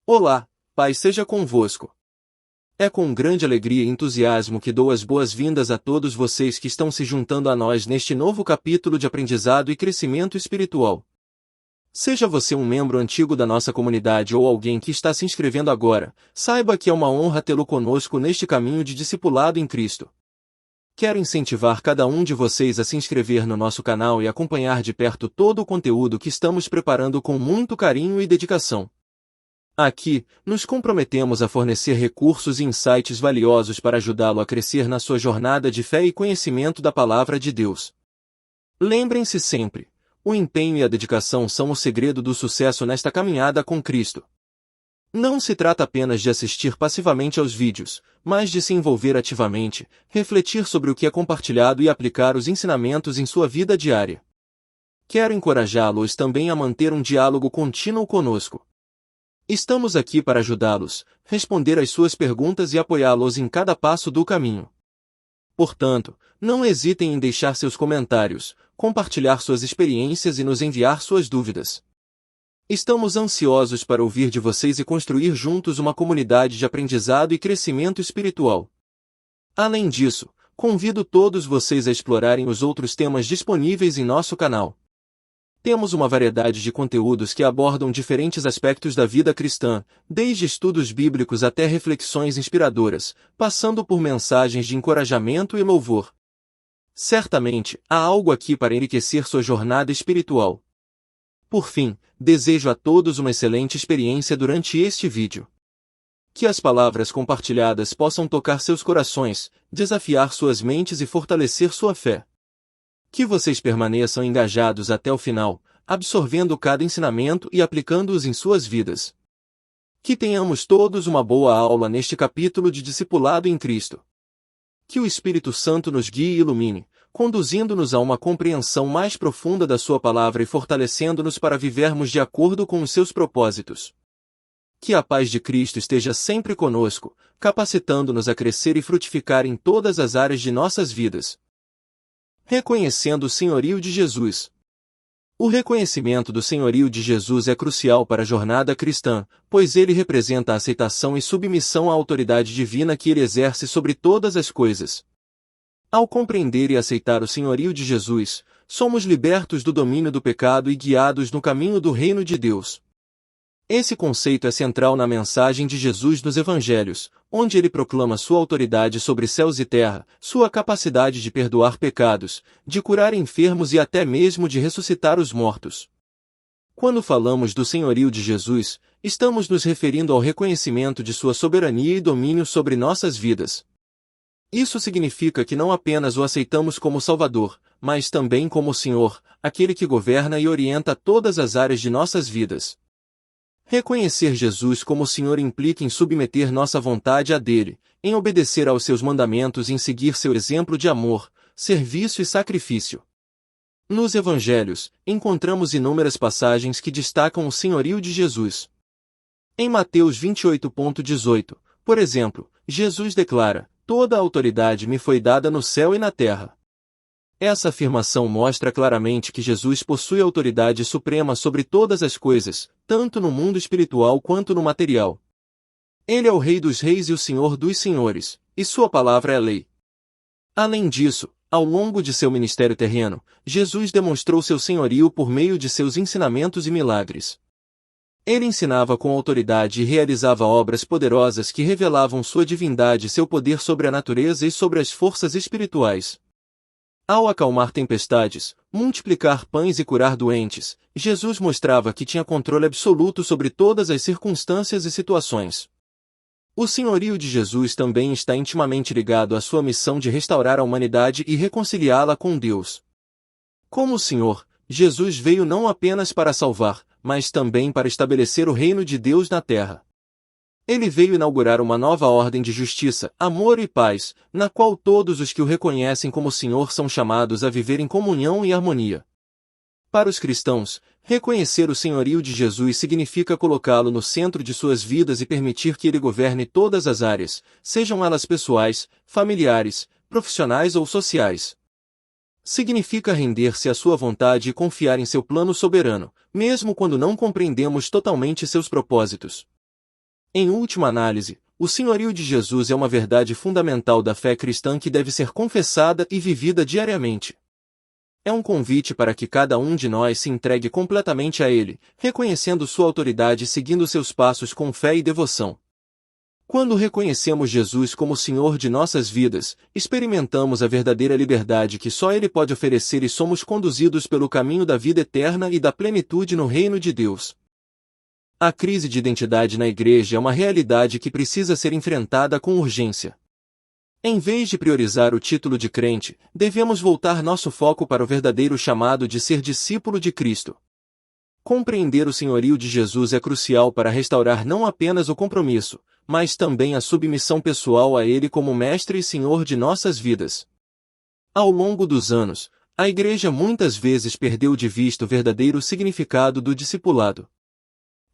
Olá, Pai seja convosco. É com grande alegria e entusiasmo que dou as boas-vindas a todos vocês que estão se juntando a nós neste novo capítulo de aprendizado e crescimento espiritual. Seja você um membro antigo da nossa comunidade ou alguém que está se inscrevendo agora, saiba que é uma honra tê-lo conosco neste caminho de discipulado em Cristo. Quero incentivar cada um de vocês a se inscrever no nosso canal e acompanhar de perto todo o conteúdo que estamos preparando com muito carinho e dedicação. Aqui, nos comprometemos a fornecer recursos e insights valiosos para ajudá-lo a crescer na sua jornada de fé e conhecimento da Palavra de Deus. Lembrem-se sempre, o empenho e a dedicação são o segredo do sucesso nesta caminhada com Cristo. Não se trata apenas de assistir passivamente aos vídeos, mas de se envolver ativamente, refletir sobre o que é compartilhado e aplicar os ensinamentos em sua vida diária. Quero encorajá-los também a manter um diálogo contínuo conosco. Estamos aqui para ajudá-los, responder às suas perguntas e apoiá-los em cada passo do caminho. Portanto, não hesitem em deixar seus comentários, compartilhar suas experiências e nos enviar suas dúvidas. Estamos ansiosos para ouvir de vocês e construir juntos uma comunidade de aprendizado e crescimento espiritual. Além disso, convido todos vocês a explorarem os outros temas disponíveis em nosso canal. Temos uma variedade de conteúdos que abordam diferentes aspectos da vida cristã, desde estudos bíblicos até reflexões inspiradoras, passando por mensagens de encorajamento e louvor. Certamente, há algo aqui para enriquecer sua jornada espiritual. Por fim, desejo a todos uma excelente experiência durante este vídeo. Que as palavras compartilhadas possam tocar seus corações, desafiar suas mentes e fortalecer sua fé. Que vocês permaneçam engajados até o final, absorvendo cada ensinamento e aplicando-os em suas vidas. Que tenhamos todos uma boa aula neste capítulo de discipulado em Cristo. Que o Espírito Santo nos guie e ilumine, conduzindo-nos a uma compreensão mais profunda da sua palavra e fortalecendo-nos para vivermos de acordo com os seus propósitos. Que a paz de Cristo esteja sempre conosco, capacitando-nos a crescer e frutificar em todas as áreas de nossas vidas. Reconhecendo o senhorio de Jesus. O reconhecimento do senhorio de Jesus é crucial para a jornada cristã, pois ele representa a aceitação e submissão à autoridade divina que ele exerce sobre todas as coisas. Ao compreender e aceitar o senhorio de Jesus, somos libertos do domínio do pecado e guiados no caminho do reino de Deus. Esse conceito é central na mensagem de Jesus nos Evangelhos, onde ele proclama sua autoridade sobre céus e terra, sua capacidade de perdoar pecados, de curar enfermos e até mesmo de ressuscitar os mortos. Quando falamos do senhorio de Jesus, estamos nos referindo ao reconhecimento de sua soberania e domínio sobre nossas vidas. Isso significa que não apenas o aceitamos como Salvador, mas também como Senhor, aquele que governa e orienta todas as áreas de nossas vidas. Reconhecer Jesus como Senhor implica em submeter nossa vontade à dele, em obedecer aos seus mandamentos e em seguir seu exemplo de amor, serviço e sacrifício. Nos Evangelhos, encontramos inúmeras passagens que destacam o senhorio de Jesus. Em Mateus 28,18, por exemplo, Jesus declara: "Toda a autoridade me foi dada no céu e na terra." Essa afirmação mostra claramente que Jesus possui autoridade suprema sobre todas as coisas, tanto no mundo espiritual quanto no material. Ele é o Rei dos Reis e o Senhor dos Senhores, e sua palavra é lei. Além disso, ao longo de seu ministério terreno, Jesus demonstrou seu senhorio por meio de seus ensinamentos e milagres. Ele ensinava com autoridade e realizava obras poderosas que revelavam sua divindade e seu poder sobre a natureza e sobre as forças espirituais. Ao acalmar tempestades, multiplicar pães e curar doentes, Jesus mostrava que tinha controle absoluto sobre todas as circunstâncias e situações. O senhorio de Jesus também está intimamente ligado à sua missão de restaurar a humanidade e reconciliá-la com Deus. Como Senhor, Jesus veio não apenas para salvar, mas também para estabelecer o reino de Deus na terra. Ele veio inaugurar uma nova ordem de justiça, amor e paz, na qual todos os que o reconhecem como Senhor são chamados a viver em comunhão e harmonia. Para os cristãos, reconhecer o senhorio de Jesus significa colocá-lo no centro de suas vidas e permitir que ele governe todas as áreas, sejam elas pessoais, familiares, profissionais ou sociais. Significa render-se à sua vontade e confiar em seu plano soberano, mesmo quando não compreendemos totalmente seus propósitos. Em última análise, o senhorio de Jesus é uma verdade fundamental da fé cristã que deve ser confessada e vivida diariamente. É um convite para que cada um de nós se entregue completamente a Ele, reconhecendo sua autoridade e seguindo seus passos com fé e devoção. Quando reconhecemos Jesus como Senhor de nossas vidas, experimentamos a verdadeira liberdade que só Ele pode oferecer e somos conduzidos pelo caminho da vida eterna e da plenitude no reino de Deus. A crise de identidade na igreja é uma realidade que precisa ser enfrentada com urgência. Em vez de priorizar o título de crente, devemos voltar nosso foco para o verdadeiro chamado de ser discípulo de Cristo. Compreender o senhorio de Jesus é crucial para restaurar não apenas o compromisso, mas também a submissão pessoal a Ele como Mestre e Senhor de nossas vidas. Ao longo dos anos, a igreja muitas vezes perdeu de vista o verdadeiro significado do discipulado.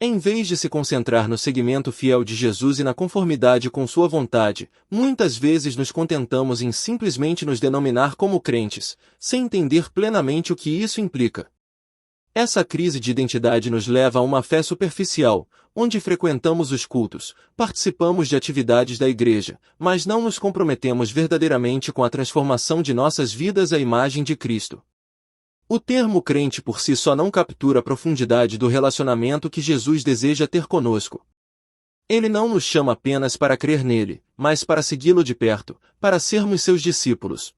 Em vez de se concentrar no seguimento fiel de Jesus e na conformidade com sua vontade, muitas vezes nos contentamos em simplesmente nos denominar como crentes, sem entender plenamente o que isso implica. Essa crise de identidade nos leva a uma fé superficial, onde frequentamos os cultos, participamos de atividades da igreja, mas não nos comprometemos verdadeiramente com a transformação de nossas vidas à imagem de Cristo. O termo crente por si só não captura a profundidade do relacionamento que Jesus deseja ter conosco. Ele não nos chama apenas para crer nele, mas para segui-lo de perto, para sermos seus discípulos.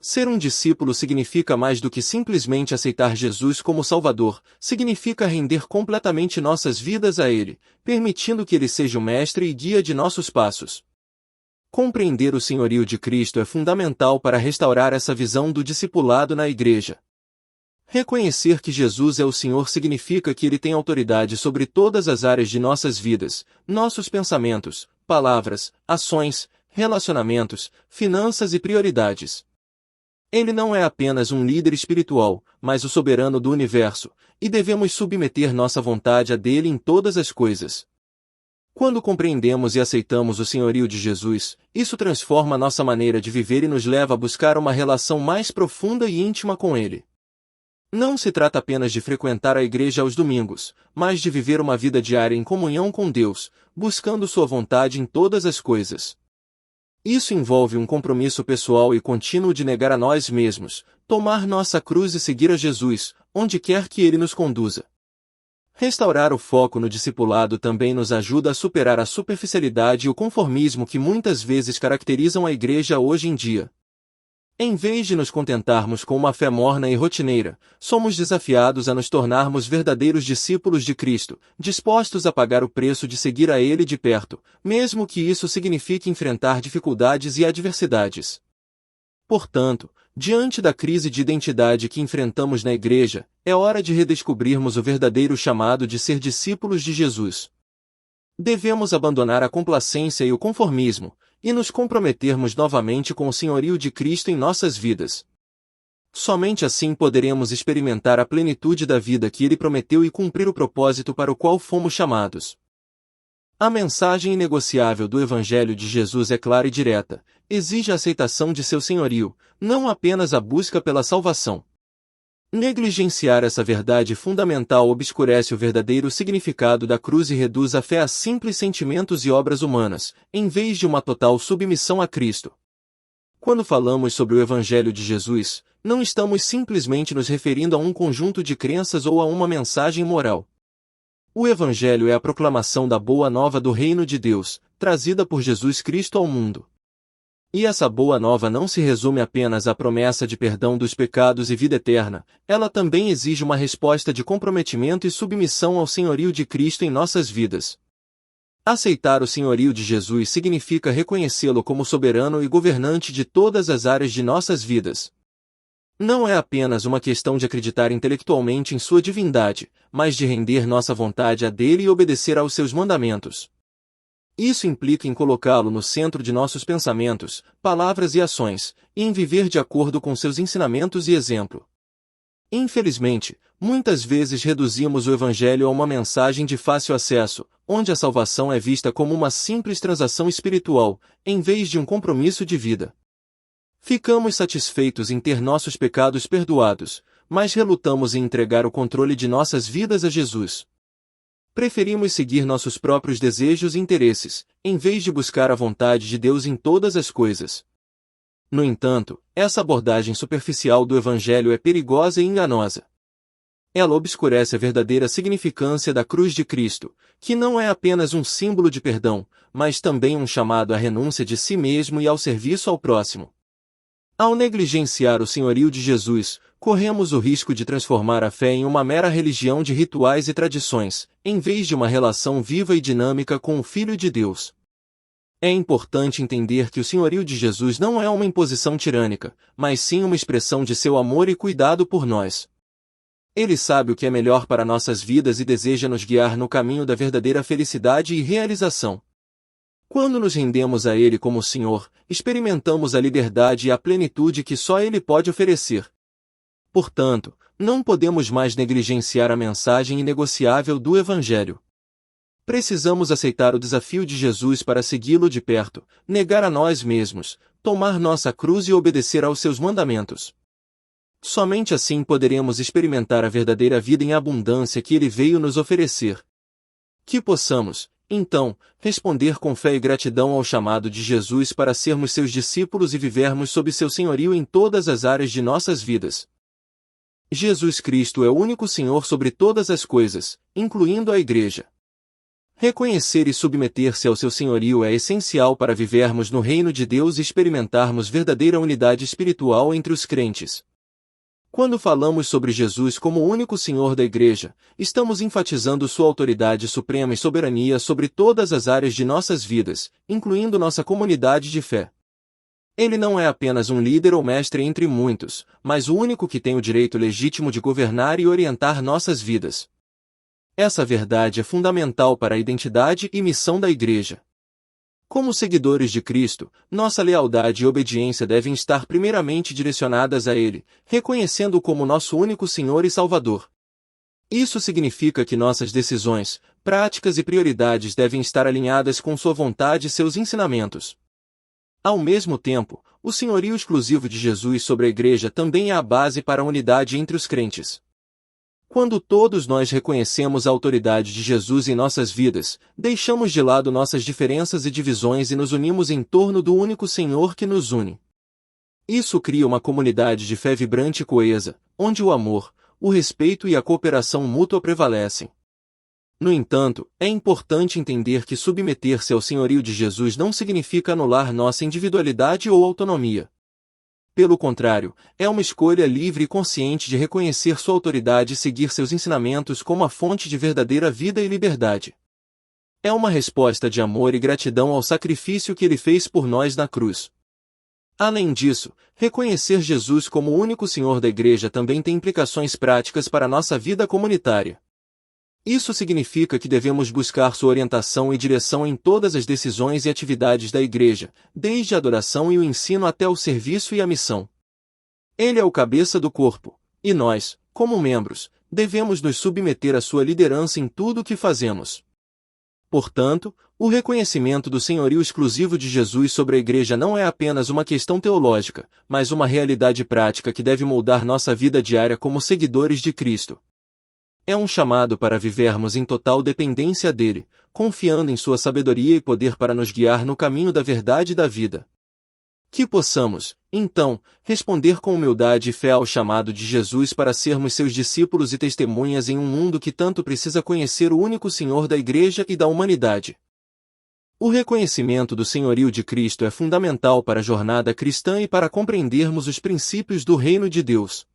Ser um discípulo significa mais do que simplesmente aceitar Jesus como Salvador, significa render completamente nossas vidas a Ele, permitindo que Ele seja o mestre e guia de nossos passos. Compreender o senhorio de Cristo é fundamental para restaurar essa visão do discipulado na igreja. Reconhecer que Jesus é o Senhor significa que Ele tem autoridade sobre todas as áreas de nossas vidas, nossos pensamentos, palavras, ações, relacionamentos, finanças e prioridades. Ele não é apenas um líder espiritual, mas o soberano do universo, e devemos submeter nossa vontade a dele em todas as coisas. Quando compreendemos e aceitamos o senhorio de Jesus, isso transforma nossa maneira de viver e nos leva a buscar uma relação mais profunda e íntima com Ele. Não se trata apenas de frequentar a igreja aos domingos, mas de viver uma vida diária em comunhão com Deus, buscando sua vontade em todas as coisas. Isso envolve um compromisso pessoal e contínuo de negar a nós mesmos, tomar nossa cruz e seguir a Jesus, onde quer que Ele nos conduza. Restaurar o foco no discipulado também nos ajuda a superar a superficialidade e o conformismo que muitas vezes caracterizam a igreja hoje em dia. Em vez de nos contentarmos com uma fé morna e rotineira, somos desafiados a nos tornarmos verdadeiros discípulos de Cristo, dispostos a pagar o preço de seguir a Ele de perto, mesmo que isso signifique enfrentar dificuldades e adversidades. Portanto, diante da crise de identidade que enfrentamos na igreja, é hora de redescobrirmos o verdadeiro chamado de ser discípulos de Jesus. Devemos abandonar a complacência e o conformismo, e nos comprometermos novamente com o senhorio de Cristo em nossas vidas. Somente assim poderemos experimentar a plenitude da vida que Ele prometeu e cumprir o propósito para o qual fomos chamados. A mensagem inegociável do Evangelho de Jesus é clara e direta, exige a aceitação de seu senhorio, não apenas a busca pela salvação. Negligenciar essa verdade fundamental obscurece o verdadeiro significado da cruz e reduz a fé a simples sentimentos e obras humanas, em vez de uma total submissão a Cristo. Quando falamos sobre o Evangelho de Jesus, não estamos simplesmente nos referindo a um conjunto de crenças ou a uma mensagem moral. O Evangelho é a proclamação da boa nova do reino de Deus, trazida por Jesus Cristo ao mundo. E essa boa nova não se resume apenas à promessa de perdão dos pecados e vida eterna, ela também exige uma resposta de comprometimento e submissão ao senhorio de Cristo em nossas vidas. Aceitar o senhorio de Jesus significa reconhecê-lo como soberano e governante de todas as áreas de nossas vidas. Não é apenas uma questão de acreditar intelectualmente em sua divindade, mas de render nossa vontade a dele e obedecer aos seus mandamentos. Isso implica em colocá-lo no centro de nossos pensamentos, palavras e ações, e em viver de acordo com seus ensinamentos e exemplo. Infelizmente, muitas vezes reduzimos o Evangelho a uma mensagem de fácil acesso, onde a salvação é vista como uma simples transação espiritual, em vez de um compromisso de vida. Ficamos satisfeitos em ter nossos pecados perdoados, mas relutamos em entregar o controle de nossas vidas a Jesus. Preferimos seguir nossos próprios desejos e interesses, em vez de buscar a vontade de Deus em todas as coisas. No entanto, essa abordagem superficial do Evangelho é perigosa e enganosa. Ela obscurece a verdadeira significância da cruz de Cristo, que não é apenas um símbolo de perdão, mas também um chamado à renúncia de si mesmo e ao serviço ao próximo. Ao negligenciar o senhorio de Jesus, corremos o risco de transformar a fé em uma mera religião de rituais e tradições, em vez de uma relação viva e dinâmica com o Filho de Deus. É importante entender que o senhorio de Jesus não é uma imposição tirânica, mas sim uma expressão de seu amor e cuidado por nós. Ele sabe o que é melhor para nossas vidas e deseja nos guiar no caminho da verdadeira felicidade e realização. Quando nos rendemos a Ele como Senhor, experimentamos a liberdade e a plenitude que só Ele pode oferecer. Portanto, não podemos mais negligenciar a mensagem inegociável do Evangelho. Precisamos aceitar o desafio de Jesus para segui-lo de perto, negar a nós mesmos, tomar nossa cruz e obedecer aos seus mandamentos. Somente assim poderemos experimentar a verdadeira vida em abundância que Ele veio nos oferecer. Que possamos, então, responder com fé e gratidão ao chamado de Jesus para sermos seus discípulos e vivermos sob seu senhorio em todas as áreas de nossas vidas. Jesus Cristo é o único Senhor sobre todas as coisas, incluindo a Igreja. Reconhecer e submeter-se ao seu senhorio é essencial para vivermos no reino de Deus e experimentarmos verdadeira unidade espiritual entre os crentes. Quando falamos sobre Jesus como o único Senhor da Igreja, estamos enfatizando sua autoridade suprema e soberania sobre todas as áreas de nossas vidas, incluindo nossa comunidade de fé. Ele não é apenas um líder ou mestre entre muitos, mas o único que tem o direito legítimo de governar e orientar nossas vidas. Essa verdade é fundamental para a identidade e missão da Igreja. Como seguidores de Cristo, nossa lealdade e obediência devem estar primeiramente direcionadas a Ele, reconhecendo-o como nosso único Senhor e Salvador. Isso significa que nossas decisões, práticas e prioridades devem estar alinhadas com sua vontade e seus ensinamentos. Ao mesmo tempo, o senhorio exclusivo de Jesus sobre a Igreja também é a base para a unidade entre os crentes. Quando todos nós reconhecemos a autoridade de Jesus em nossas vidas, deixamos de lado nossas diferenças e divisões e nos unimos em torno do único Senhor que nos une. Isso cria uma comunidade de fé vibrante e coesa, onde o amor, o respeito e a cooperação mútua prevalecem. No entanto, é importante entender que submeter-se ao senhorio de Jesus não significa anular nossa individualidade ou autonomia. Pelo contrário, é uma escolha livre e consciente de reconhecer sua autoridade e seguir seus ensinamentos como a fonte de verdadeira vida e liberdade. É uma resposta de amor e gratidão ao sacrifício que Ele fez por nós na cruz. Além disso, reconhecer Jesus como o único Senhor da Igreja também tem implicações práticas para nossa vida comunitária. Isso significa que devemos buscar sua orientação e direção em todas as decisões e atividades da Igreja, desde a adoração e o ensino até o serviço e a missão. Ele é o cabeça do corpo, e nós, como membros, devemos nos submeter à sua liderança em tudo o que fazemos. Portanto, o reconhecimento do senhorio exclusivo de Jesus sobre a Igreja não é apenas uma questão teológica, mas uma realidade prática que deve moldar nossa vida diária como seguidores de Cristo. É um chamado para vivermos em total dependência dele, confiando em sua sabedoria e poder para nos guiar no caminho da verdade e da vida. Que possamos, então, responder com humildade e fé ao chamado de Jesus para sermos seus discípulos e testemunhas em um mundo que tanto precisa conhecer o único Senhor da Igreja e da humanidade. O reconhecimento do senhorio de Cristo é fundamental para a jornada cristã e para compreendermos os princípios do reino de Deus.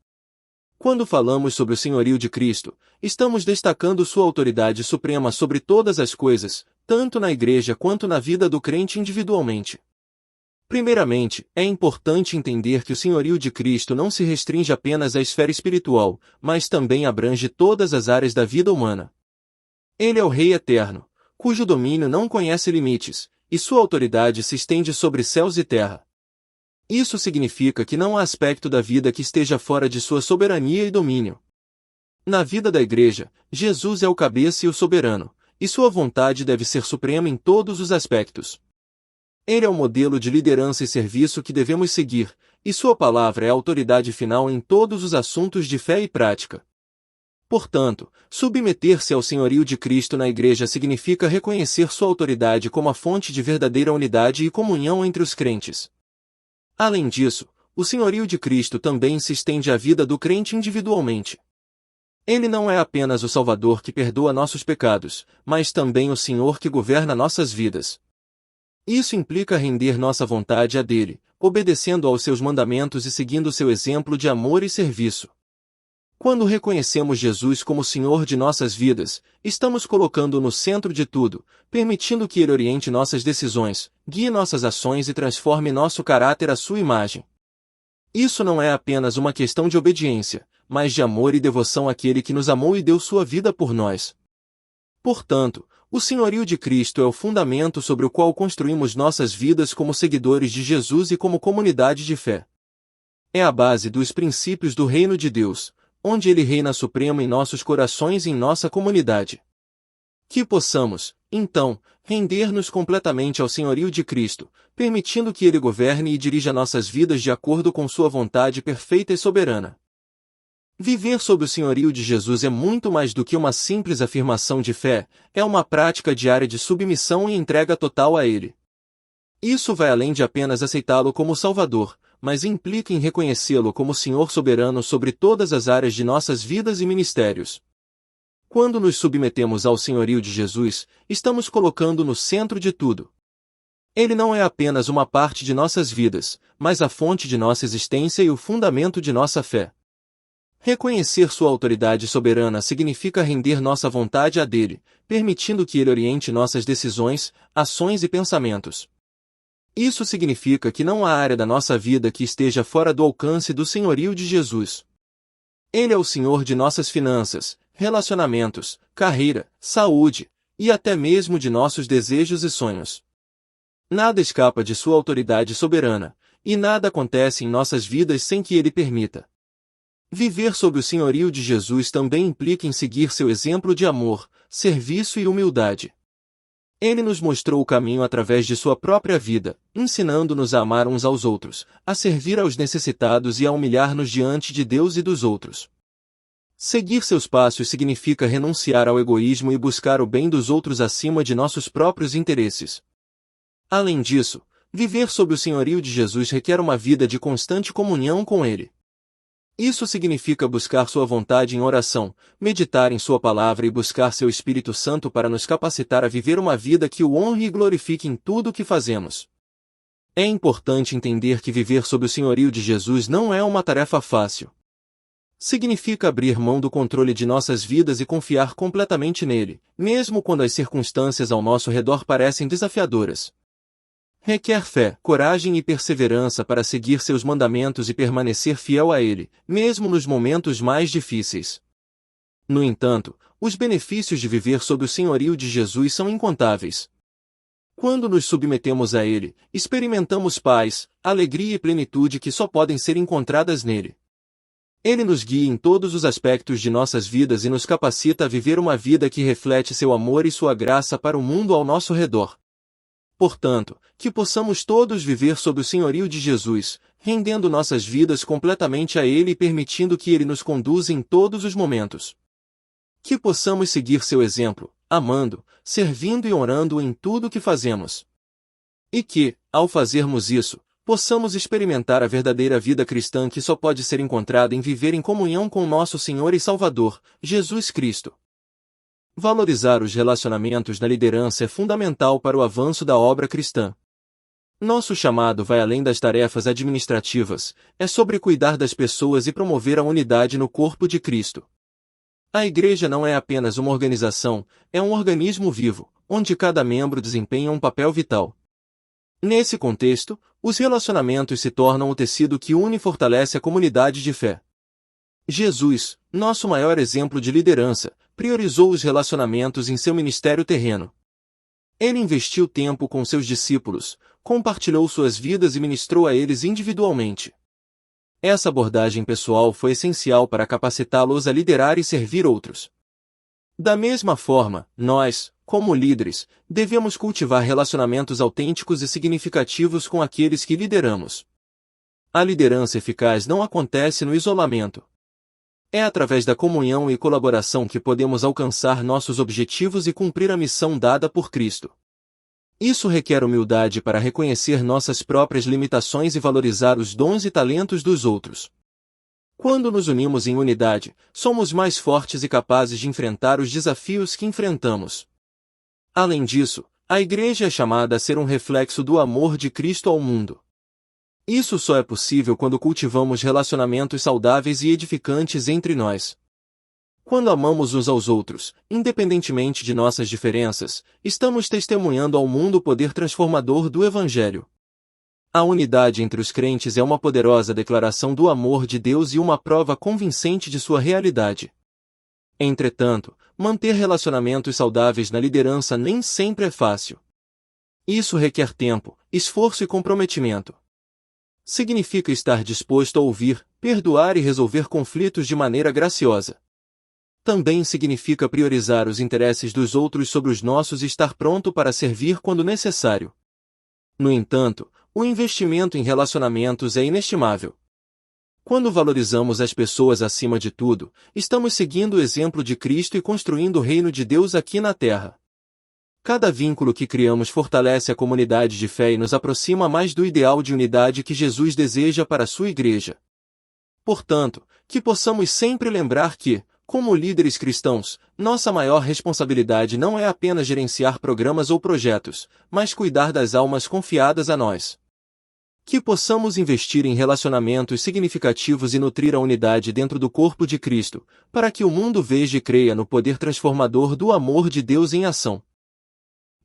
Quando falamos sobre o senhorio de Cristo, estamos destacando sua autoridade suprema sobre todas as coisas, tanto na Igreja quanto na vida do crente individualmente. Primeiramente, é importante entender que o senhorio de Cristo não se restringe apenas à esfera espiritual, mas também abrange todas as áreas da vida humana. Ele é o Rei eterno, cujo domínio não conhece limites, e sua autoridade se estende sobre céus e terra. Isso significa que não há aspecto da vida que esteja fora de sua soberania e domínio. Na vida da Igreja, Jesus é o cabeça e o soberano, e sua vontade deve ser suprema em todos os aspectos. Ele é o modelo de liderança e serviço que devemos seguir, e sua palavra é a autoridade final em todos os assuntos de fé e prática. Portanto, submeter-se ao senhorio de Cristo na Igreja significa reconhecer sua autoridade como a fonte de verdadeira unidade e comunhão entre os crentes. Além disso, o senhorio de Cristo também se estende à vida do crente individualmente. Ele não é apenas o Salvador que perdoa nossos pecados, mas também o Senhor que governa nossas vidas. Isso implica render nossa vontade a dele, obedecendo aos seus mandamentos e seguindo seu exemplo de amor e serviço. Quando reconhecemos Jesus como Senhor de nossas vidas, estamos colocando-o no centro de tudo, permitindo que Ele oriente nossas decisões, guie nossas ações e transforme nosso caráter à sua imagem. Isso não é apenas uma questão de obediência, mas de amor e devoção àquele que nos amou e deu sua vida por nós. Portanto, o senhorio de Cristo é o fundamento sobre o qual construímos nossas vidas como seguidores de Jesus e como comunidade de fé. É a base dos princípios do reino de Deus, onde Ele reina supremo em nossos corações e em nossa comunidade. Que possamos, então, render-nos completamente ao senhorio de Cristo, permitindo que Ele governe e dirija nossas vidas de acordo com sua vontade perfeita e soberana. Viver sob o senhorio de Jesus é muito mais do que uma simples afirmação de fé, é uma prática diária de submissão e entrega total a Ele. Isso vai além de apenas aceitá-lo como Salvador, mas implica em reconhecê-lo como Senhor soberano sobre todas as áreas de nossas vidas e ministérios. Quando nos submetemos ao senhorio de Jesus, estamos colocando no centro de tudo. Ele não é apenas uma parte de nossas vidas, mas a fonte de nossa existência e o fundamento de nossa fé. Reconhecer sua autoridade soberana significa render nossa vontade a dele, permitindo que ele oriente nossas decisões, ações e pensamentos. Isso significa que não há área da nossa vida que esteja fora do alcance do senhorio de Jesus. Ele é o Senhor de nossas finanças, relacionamentos, carreira, saúde, e até mesmo de nossos desejos e sonhos. Nada escapa de sua autoridade soberana, e nada acontece em nossas vidas sem que ele permita. Viver sob o senhorio de Jesus também implica em seguir seu exemplo de amor, serviço e humildade. Ele nos mostrou o caminho através de sua própria vida, ensinando-nos a amar uns aos outros, a servir aos necessitados e a humilhar-nos diante de Deus e dos outros. Seguir seus passos significa renunciar ao egoísmo e buscar o bem dos outros acima de nossos próprios interesses. Além disso, viver sob o senhorio de Jesus requer uma vida de constante comunhão com Ele. Isso significa buscar sua vontade em oração, meditar em sua palavra e buscar seu Espírito Santo para nos capacitar a viver uma vida que o honre e glorifique em tudo o que fazemos. É importante entender que viver sob o senhorio de Jesus não é uma tarefa fácil. Significa abrir mão do controle de nossas vidas e confiar completamente nele, mesmo quando as circunstâncias ao nosso redor parecem desafiadoras. Requer fé, coragem e perseverança para seguir seus mandamentos e permanecer fiel a Ele, mesmo nos momentos mais difíceis. No entanto, os benefícios de viver sob o senhorio de Jesus são incontáveis. Quando nos submetemos a Ele, experimentamos paz, alegria e plenitude que só podem ser encontradas nele. Ele nos guia em todos os aspectos de nossas vidas e nos capacita a viver uma vida que reflete seu amor e sua graça para o mundo ao nosso redor. Portanto, que possamos todos viver sob o senhorio de Jesus, rendendo nossas vidas completamente a Ele e permitindo que Ele nos conduza em todos os momentos. Que possamos seguir seu exemplo, amando, servindo e honrando-o em tudo o que fazemos. E que, ao fazermos isso, possamos experimentar a verdadeira vida cristã que só pode ser encontrada em viver em comunhão com nosso Senhor e Salvador, Jesus Cristo. Valorizar os relacionamentos na liderança é fundamental para o avanço da obra cristã. Nosso chamado vai além das tarefas administrativas, é sobre cuidar das pessoas e promover a unidade no corpo de Cristo. A igreja não é apenas uma organização, é um organismo vivo, onde cada membro desempenha um papel vital. Nesse contexto, os relacionamentos se tornam o tecido que une e fortalece a comunidade de fé. Jesus, nosso maior exemplo de liderança, priorizou os relacionamentos em seu ministério terreno. Ele investiu tempo com seus discípulos, compartilhou suas vidas e ministrou a eles individualmente. Essa abordagem pessoal foi essencial para capacitá-los a liderar e servir outros. Da mesma forma, nós, como líderes, devemos cultivar relacionamentos autênticos e significativos com aqueles que lideramos. A liderança eficaz não acontece no isolamento. É através da comunhão e colaboração que podemos alcançar nossos objetivos e cumprir a missão dada por Cristo. Isso requer humildade para reconhecer nossas próprias limitações e valorizar os dons e talentos dos outros. Quando nos unimos em unidade, somos mais fortes e capazes de enfrentar os desafios que enfrentamos. Além disso, a Igreja é chamada a ser um reflexo do amor de Cristo ao mundo. Isso só é possível quando cultivamos relacionamentos saudáveis e edificantes entre nós. Quando amamos uns aos outros, independentemente de nossas diferenças, estamos testemunhando ao mundo o poder transformador do Evangelho. A unidade entre os crentes é uma poderosa declaração do amor de Deus e uma prova convincente de sua realidade. Entretanto, manter relacionamentos saudáveis na liderança nem sempre é fácil. Isso requer tempo, esforço e comprometimento. Significa estar disposto a ouvir, perdoar e resolver conflitos de maneira graciosa. Também significa priorizar os interesses dos outros sobre os nossos e estar pronto para servir quando necessário. No entanto, o investimento em relacionamentos é inestimável. Quando valorizamos as pessoas acima de tudo, estamos seguindo o exemplo de Cristo e construindo o reino de Deus aqui na Terra. Cada vínculo que criamos fortalece a comunidade de fé e nos aproxima mais do ideal de unidade que Jesus deseja para a sua Igreja. Portanto, que possamos sempre lembrar que, como líderes cristãos, nossa maior responsabilidade não é apenas gerenciar programas ou projetos, mas cuidar das almas confiadas a nós. Que possamos investir em relacionamentos significativos e nutrir a unidade dentro do corpo de Cristo, para que o mundo veja e creia no poder transformador do amor de Deus em ação.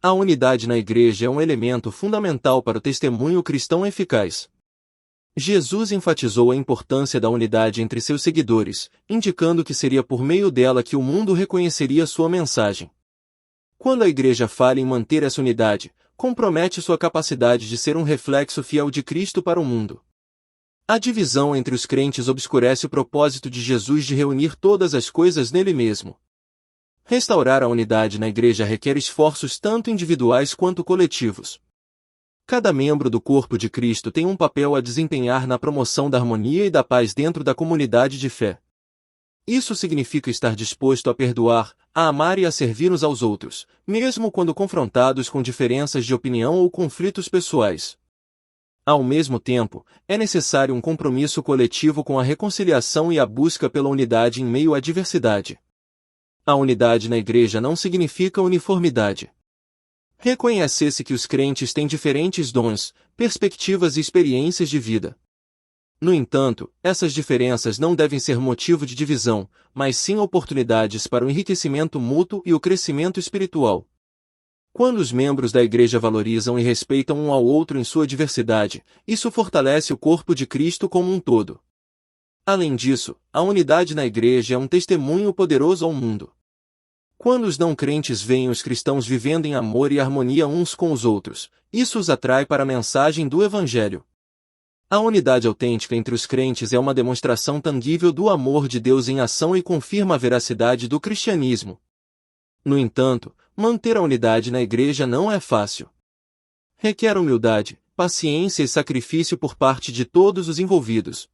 A unidade na Igreja é um elemento fundamental para o testemunho cristão eficaz. Jesus enfatizou a importância da unidade entre seus seguidores, indicando que seria por meio dela que o mundo reconheceria sua mensagem. Quando a Igreja falha em manter essa unidade, compromete sua capacidade de ser um reflexo fiel de Cristo para o mundo. A divisão entre os crentes obscurece o propósito de Jesus de reunir todas as coisas nele mesmo. Restaurar a unidade na Igreja requer esforços tanto individuais quanto coletivos. Cada membro do corpo de Cristo tem um papel a desempenhar na promoção da harmonia e da paz dentro da comunidade de fé. Isso significa estar disposto a perdoar, a amar e a servir uns aos outros, mesmo quando confrontados com diferenças de opinião ou conflitos pessoais. Ao mesmo tempo, é necessário um compromisso coletivo com a reconciliação e a busca pela unidade em meio à diversidade. A unidade na Igreja não significa uniformidade. Reconhece-se que os crentes têm diferentes dons, perspectivas e experiências de vida. No entanto, essas diferenças não devem ser motivo de divisão, mas sim oportunidades para o enriquecimento mútuo e o crescimento espiritual. Quando os membros da Igreja valorizam e respeitam um ao outro em sua diversidade, isso fortalece o corpo de Cristo como um todo. Além disso, a unidade na Igreja é um testemunho poderoso ao mundo. Quando os não-crentes veem os cristãos vivendo em amor e harmonia uns com os outros, isso os atrai para a mensagem do Evangelho. A unidade autêntica entre os crentes é uma demonstração tangível do amor de Deus em ação e confirma a veracidade do cristianismo. No entanto, manter a unidade na Igreja não é fácil. Requer humildade, paciência e sacrifício por parte de todos os envolvidos.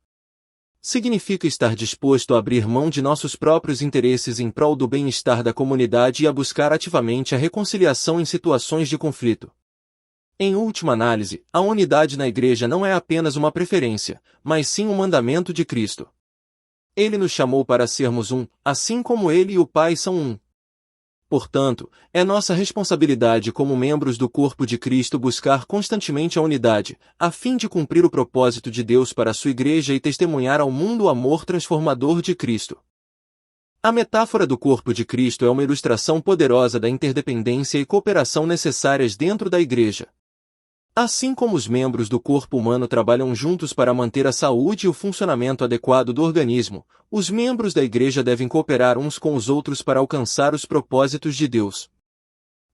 Significa estar disposto a abrir mão de nossos próprios interesses em prol do bem-estar da comunidade e a buscar ativamente a reconciliação em situações de conflito. Em última análise, a unidade na Igreja não é apenas uma preferência, mas sim um mandamento de Cristo. Ele nos chamou para sermos um, assim como Ele e o Pai são um. Portanto, é nossa responsabilidade como membros do corpo de Cristo buscar constantemente a unidade, a fim de cumprir o propósito de Deus para a sua Igreja e testemunhar ao mundo o amor transformador de Cristo. A metáfora do corpo de Cristo é uma ilustração poderosa da interdependência e cooperação necessárias dentro da Igreja. Assim como os membros do corpo humano trabalham juntos para manter a saúde e o funcionamento adequado do organismo, os membros da Igreja devem cooperar uns com os outros para alcançar os propósitos de Deus.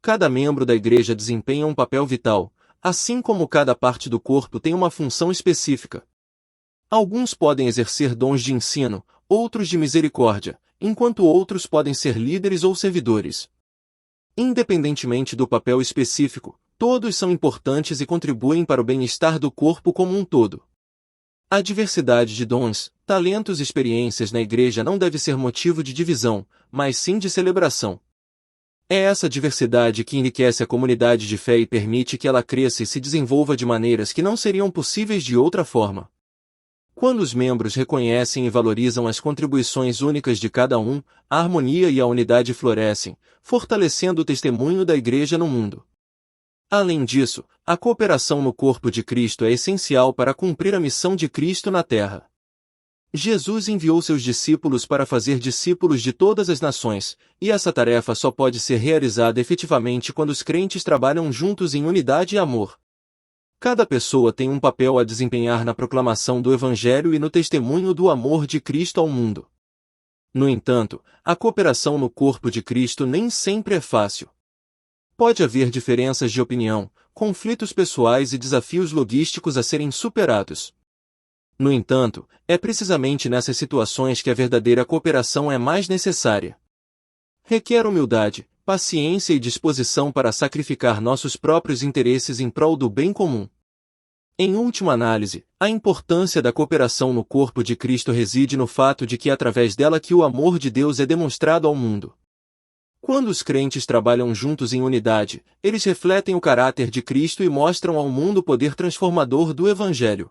Cada membro da Igreja desempenha um papel vital, assim como cada parte do corpo tem uma função específica. Alguns podem exercer dons de ensino, outros de misericórdia, enquanto outros podem ser líderes ou servidores. Independentemente do papel específico, todos são importantes e contribuem para o bem-estar do corpo como um todo. A diversidade de dons, talentos e experiências na igreja não deve ser motivo de divisão, mas sim de celebração. É essa diversidade que enriquece a comunidade de fé e permite que ela cresça e se desenvolva de maneiras que não seriam possíveis de outra forma. Quando os membros reconhecem e valorizam as contribuições únicas de cada um, a harmonia e a unidade florescem, fortalecendo o testemunho da igreja no mundo. Além disso, a cooperação no corpo de Cristo é essencial para cumprir a missão de Cristo na terra. Jesus enviou seus discípulos para fazer discípulos de todas as nações, e essa tarefa só pode ser realizada efetivamente quando os crentes trabalham juntos em unidade e amor. Cada pessoa tem um papel a desempenhar na proclamação do Evangelho e no testemunho do amor de Cristo ao mundo. No entanto, a cooperação no corpo de Cristo nem sempre é fácil. Pode haver diferenças de opinião, conflitos pessoais e desafios logísticos a serem superados. No entanto, é precisamente nessas situações que a verdadeira cooperação é mais necessária. Requer humildade, paciência e disposição para sacrificar nossos próprios interesses em prol do bem comum. Em última análise, a importância da cooperação no corpo de Cristo reside no fato de que é através dela que o amor de Deus é demonstrado ao mundo. Quando os crentes trabalham juntos em unidade, eles refletem o caráter de Cristo e mostram ao mundo o poder transformador do Evangelho.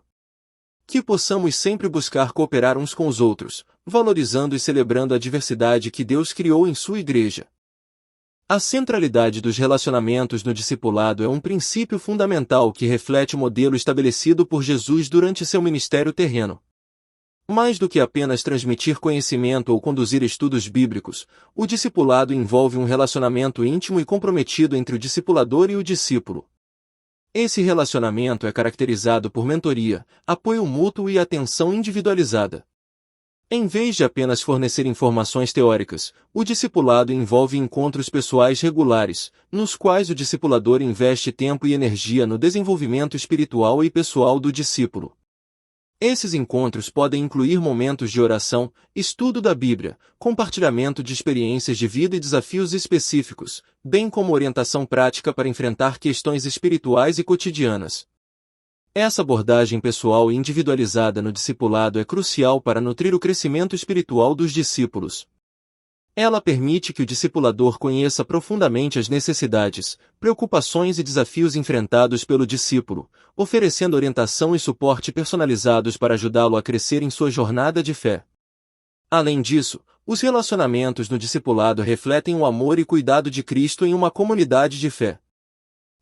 Que possamos sempre buscar cooperar uns com os outros, valorizando e celebrando a diversidade que Deus criou em sua igreja. A centralidade dos relacionamentos no discipulado é um princípio fundamental que reflete o modelo estabelecido por Jesus durante seu ministério terreno. Mais do que apenas transmitir conhecimento ou conduzir estudos bíblicos, o discipulado envolve um relacionamento íntimo e comprometido entre o discipulador e o discípulo. Esse relacionamento é caracterizado por mentoria, apoio mútuo e atenção individualizada. Em vez de apenas fornecer informações teóricas, o discipulado envolve encontros pessoais regulares, nos quais o discipulador investe tempo e energia no desenvolvimento espiritual e pessoal do discípulo. Esses encontros podem incluir momentos de oração, estudo da Bíblia, compartilhamento de experiências de vida e desafios específicos, bem como orientação prática para enfrentar questões espirituais e cotidianas. Essa abordagem pessoal e individualizada no discipulado é crucial para nutrir o crescimento espiritual dos discípulos. Ela permite que o discipulador conheça profundamente as necessidades, preocupações e desafios enfrentados pelo discípulo, oferecendo orientação e suporte personalizados para ajudá-lo a crescer em sua jornada de fé. Além disso, os relacionamentos no discipulado refletem o amor e cuidado de Cristo em uma comunidade de fé.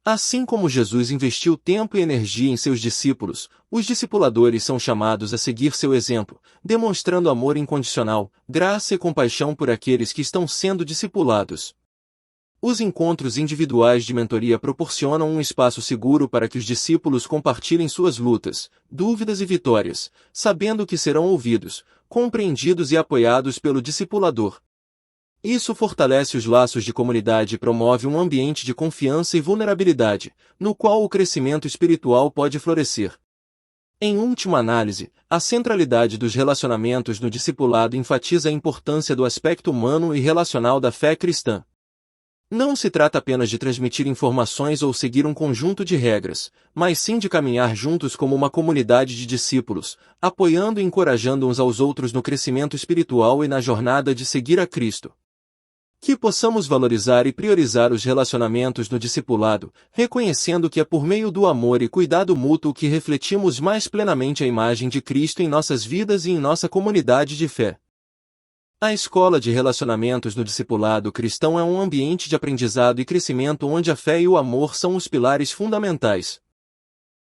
Assim como Jesus investiu tempo e energia em seus discípulos, os discipuladores são chamados a seguir seu exemplo, demonstrando amor incondicional, graça e compaixão por aqueles que estão sendo discipulados. Os encontros individuais de mentoria proporcionam um espaço seguro para que os discípulos compartilhem suas lutas, dúvidas e vitórias, sabendo que serão ouvidos, compreendidos e apoiados pelo discipulador. Isso fortalece os laços de comunidade e promove um ambiente de confiança e vulnerabilidade, no qual o crescimento espiritual pode florescer. Em última análise, a centralidade dos relacionamentos no discipulado enfatiza a importância do aspecto humano e relacional da fé cristã. Não se trata apenas de transmitir informações ou seguir um conjunto de regras, mas sim de caminhar juntos como uma comunidade de discípulos, apoiando e encorajando uns aos outros no crescimento espiritual e na jornada de seguir a Cristo. Que possamos valorizar e priorizar os relacionamentos no discipulado, reconhecendo que é por meio do amor e cuidado mútuo que refletimos mais plenamente a imagem de Cristo em nossas vidas e em nossa comunidade de fé. A escola de relacionamentos no discipulado cristão é um ambiente de aprendizado e crescimento onde a fé e o amor são os pilares fundamentais.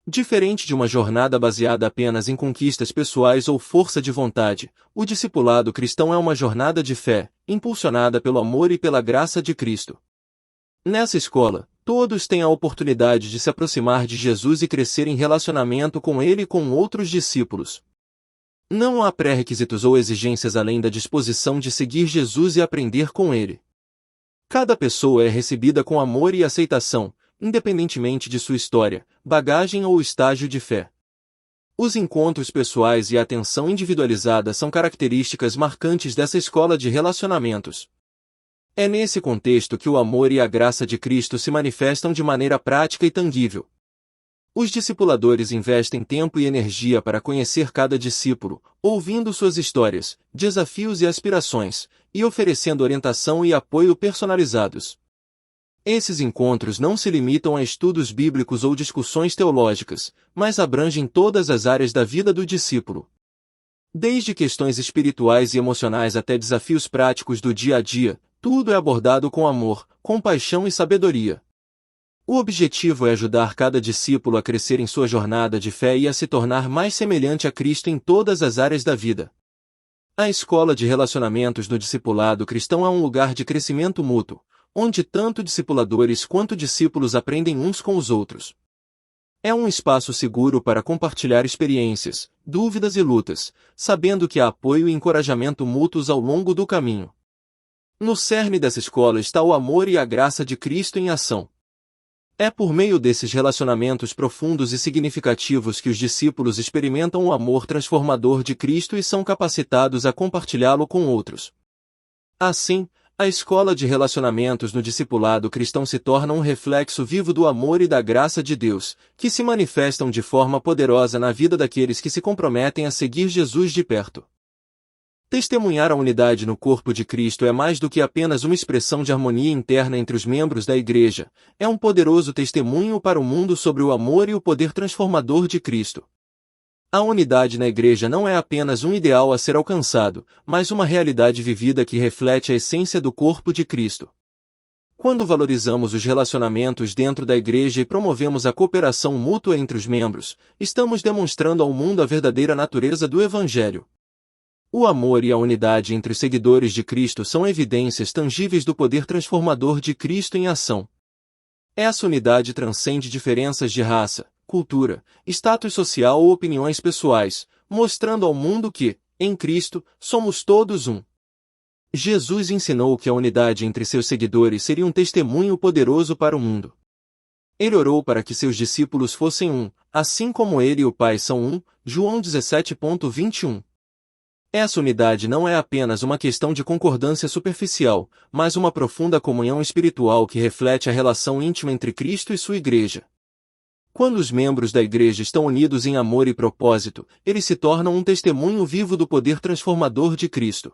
Diferente de uma jornada baseada apenas em conquistas pessoais ou força de vontade, o discipulado cristão é uma jornada de fé, impulsionada pelo amor e pela graça de Cristo. Nessa escola, todos têm a oportunidade de se aproximar de Jesus e crescer em relacionamento com Ele e com outros discípulos. Não há pré-requisitos ou exigências além da disposição de seguir Jesus e aprender com Ele. Cada pessoa é recebida com amor e aceitação, independentemente de sua história, bagagem ou estágio de fé. Os encontros pessoais e a atenção individualizada são características marcantes dessa escola de relacionamentos. É nesse contexto que o amor e a graça de Cristo se manifestam de maneira prática e tangível. Os discipuladores investem tempo e energia para conhecer cada discípulo, ouvindo suas histórias, desafios e aspirações, e oferecendo orientação e apoio personalizados. Esses encontros não se limitam a estudos bíblicos ou discussões teológicas, mas abrangem todas as áreas da vida do discípulo. Desde questões espirituais e emocionais até desafios práticos do dia a dia, tudo é abordado com amor, compaixão e sabedoria. O objetivo é ajudar cada discípulo a crescer em sua jornada de fé e a se tornar mais semelhante a Cristo em todas as áreas da vida. A escola de relacionamentos no discipulado cristão é um lugar de crescimento mútuo, onde tanto discipuladores quanto discípulos aprendem uns com os outros. É um espaço seguro para compartilhar experiências, dúvidas e lutas, sabendo que há apoio e encorajamento mútuos ao longo do caminho. No cerne dessa escola está o amor e a graça de Cristo em ação. É por meio desses relacionamentos profundos e significativos que os discípulos experimentam o amor transformador de Cristo e são capacitados a compartilhá-lo com outros. Assim, a escola de relacionamentos no discipulado cristão se torna um reflexo vivo do amor e da graça de Deus, que se manifestam de forma poderosa na vida daqueles que se comprometem a seguir Jesus de perto. Testemunhar a unidade no corpo de Cristo é mais do que apenas uma expressão de harmonia interna entre os membros da Igreja, é um poderoso testemunho para o mundo sobre o amor e o poder transformador de Cristo. A unidade na Igreja não é apenas um ideal a ser alcançado, mas uma realidade vivida que reflete a essência do corpo de Cristo. Quando valorizamos os relacionamentos dentro da Igreja e promovemos a cooperação mútua entre os membros, estamos demonstrando ao mundo a verdadeira natureza do Evangelho. O amor e a unidade entre os seguidores de Cristo são evidências tangíveis do poder transformador de Cristo em ação. Essa unidade transcende diferenças de raça, cultura, status social ou opiniões pessoais, mostrando ao mundo que, em Cristo, somos todos um. Jesus ensinou que a unidade entre seus seguidores seria um testemunho poderoso para o mundo. Ele orou para que seus discípulos fossem um, assim como ele e o Pai são um, João 17,21. Essa unidade não é apenas uma questão de concordância superficial, mas uma profunda comunhão espiritual que reflete a relação íntima entre Cristo e sua Igreja. Quando os membros da Igreja estão unidos em amor e propósito, eles se tornam um testemunho vivo do poder transformador de Cristo.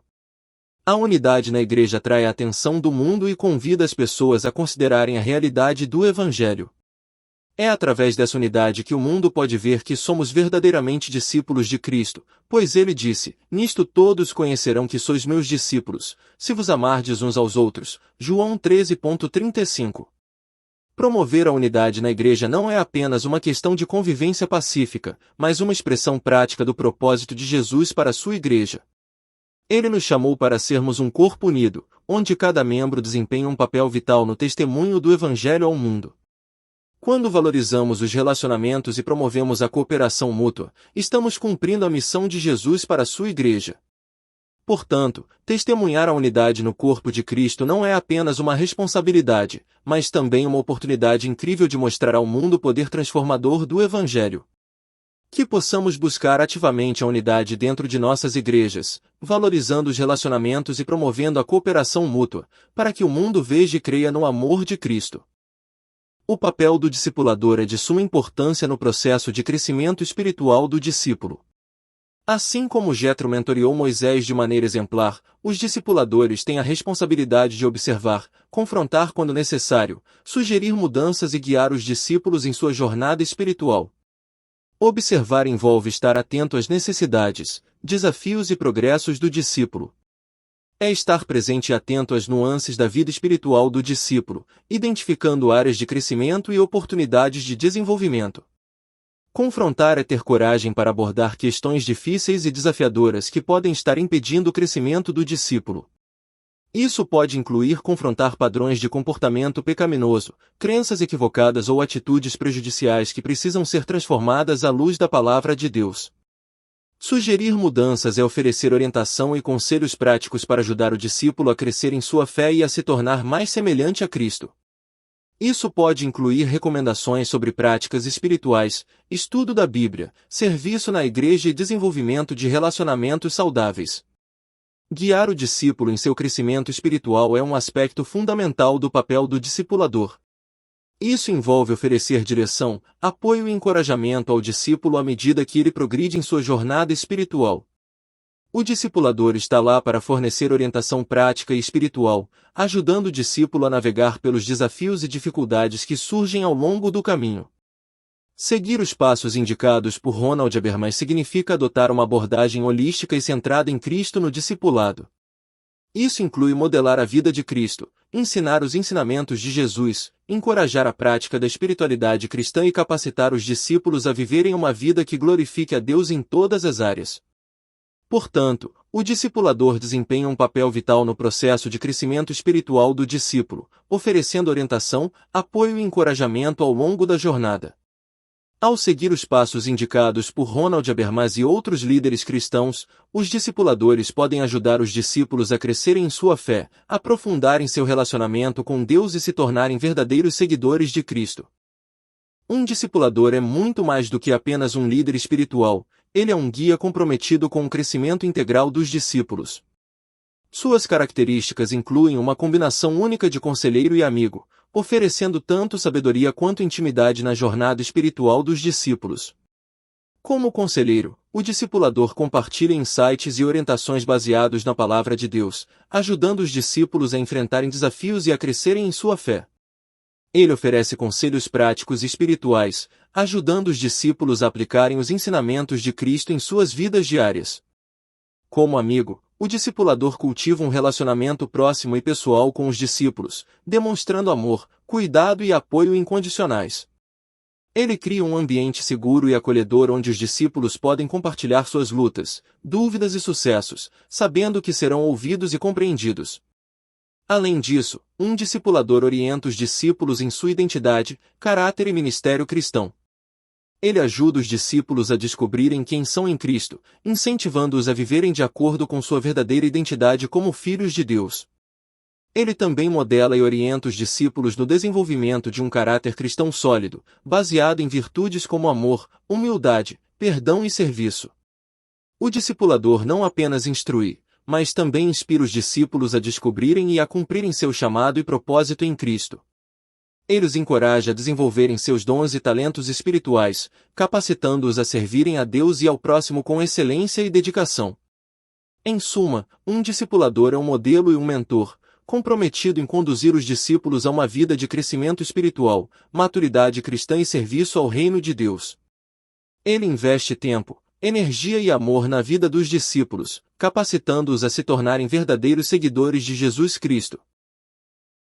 A unidade na Igreja atrai a atenção do mundo e convida as pessoas a considerarem a realidade do Evangelho. É através dessa unidade que o mundo pode ver que somos verdadeiramente discípulos de Cristo, pois ele disse, nisto todos conhecerão que sois meus discípulos, se vos amardes uns aos outros. João 13,35. Promover a unidade na Igreja não é apenas uma questão de convivência pacífica, mas uma expressão prática do propósito de Jesus para a sua Igreja. Ele nos chamou para sermos um corpo unido, onde cada membro desempenha um papel vital no testemunho do Evangelho ao mundo. Quando valorizamos os relacionamentos e promovemos a cooperação mútua, estamos cumprindo a missão de Jesus para a sua Igreja. Portanto, testemunhar a unidade no corpo de Cristo não é apenas uma responsabilidade, mas também uma oportunidade incrível de mostrar ao mundo o poder transformador do Evangelho. Que possamos buscar ativamente a unidade dentro de nossas igrejas, valorizando os relacionamentos e promovendo a cooperação mútua, para que o mundo veja e creia no amor de Cristo. O papel do discipulador é de suma importância no processo de crescimento espiritual do discípulo. Assim como Jetro mentoreou Moisés de maneira exemplar, os discipuladores têm a responsabilidade de observar, confrontar quando necessário, sugerir mudanças e guiar os discípulos em sua jornada espiritual. Observar envolve estar atento às necessidades, desafios e progressos do discípulo. É estar presente e atento às nuances da vida espiritual do discípulo, identificando áreas de crescimento e oportunidades de desenvolvimento. Confrontar é ter coragem para abordar questões difíceis e desafiadoras que podem estar impedindo o crescimento do discípulo. Isso pode incluir confrontar padrões de comportamento pecaminoso, crenças equivocadas ou atitudes prejudiciais que precisam ser transformadas à luz da palavra de Deus. Sugerir mudanças é oferecer orientação e conselhos práticos para ajudar o discípulo a crescer em sua fé e a se tornar mais semelhante a Cristo. Isso pode incluir recomendações sobre práticas espirituais, estudo da Bíblia, serviço na igreja e desenvolvimento de relacionamentos saudáveis. Guiar o discípulo em seu crescimento espiritual é um aspecto fundamental do papel do discipulador. Isso envolve oferecer direção, apoio e encorajamento ao discípulo à medida que ele progride em sua jornada espiritual. O discipulador está lá para fornecer orientação prática e espiritual, ajudando o discípulo a navegar pelos desafios e dificuldades que surgem ao longo do caminho. Seguir os passos indicados por Ronald Habermas significa adotar uma abordagem holística e centrada em Cristo no discipulado. Isso inclui modelar a vida de Cristo, ensinar os ensinamentos de Jesus, encorajar a prática da espiritualidade cristã e capacitar os discípulos a viverem uma vida que glorifique a Deus em todas as áreas. Portanto, o discipulador desempenha um papel vital no processo de crescimento espiritual do discípulo, oferecendo orientação, apoio e encorajamento ao longo da jornada. Ao seguir os passos indicados por Ronald Habermas e outros líderes cristãos, os discipuladores podem ajudar os discípulos a crescerem em sua fé, aprofundarem seu relacionamento com Deus e se tornarem verdadeiros seguidores de Cristo. Um discipulador é muito mais do que apenas um líder espiritual, ele é um guia comprometido com o crescimento integral dos discípulos. Suas características incluem uma combinação única de conselheiro e amigo, oferecendo tanto sabedoria quanto intimidade na jornada espiritual dos discípulos. Como conselheiro, o discipulador compartilha insights e orientações baseados na palavra de Deus, ajudando os discípulos a enfrentarem desafios e a crescerem em sua fé. Ele oferece conselhos práticos e espirituais, ajudando os discípulos a aplicarem os ensinamentos de Cristo em suas vidas diárias. Como amigo, o discipulador cultiva um relacionamento próximo e pessoal com os discípulos, demonstrando amor, cuidado e apoio incondicionais. Ele cria um ambiente seguro e acolhedor onde os discípulos podem compartilhar suas lutas, dúvidas e sucessos, sabendo que serão ouvidos e compreendidos. Além disso, um discipulador orienta os discípulos em sua identidade, caráter e ministério cristão. Ele ajuda os discípulos a descobrirem quem são em Cristo, incentivando-os a viverem de acordo com sua verdadeira identidade como filhos de Deus. Ele também modela e orienta os discípulos no desenvolvimento de um caráter cristão sólido, baseado em virtudes como amor, humildade, perdão e serviço. O discipulador não apenas instrui, mas também inspira os discípulos a descobrirem e a cumprirem seu chamado e propósito em Cristo. Ele os encoraja a desenvolverem seus dons e talentos espirituais, capacitando-os a servirem a Deus e ao próximo com excelência e dedicação. Em suma, um discipulador é um modelo e um mentor, comprometido em conduzir os discípulos a uma vida de crescimento espiritual, maturidade cristã e serviço ao reino de Deus. Ele investe tempo, energia e amor na vida dos discípulos, capacitando-os a se tornarem verdadeiros seguidores de Jesus Cristo.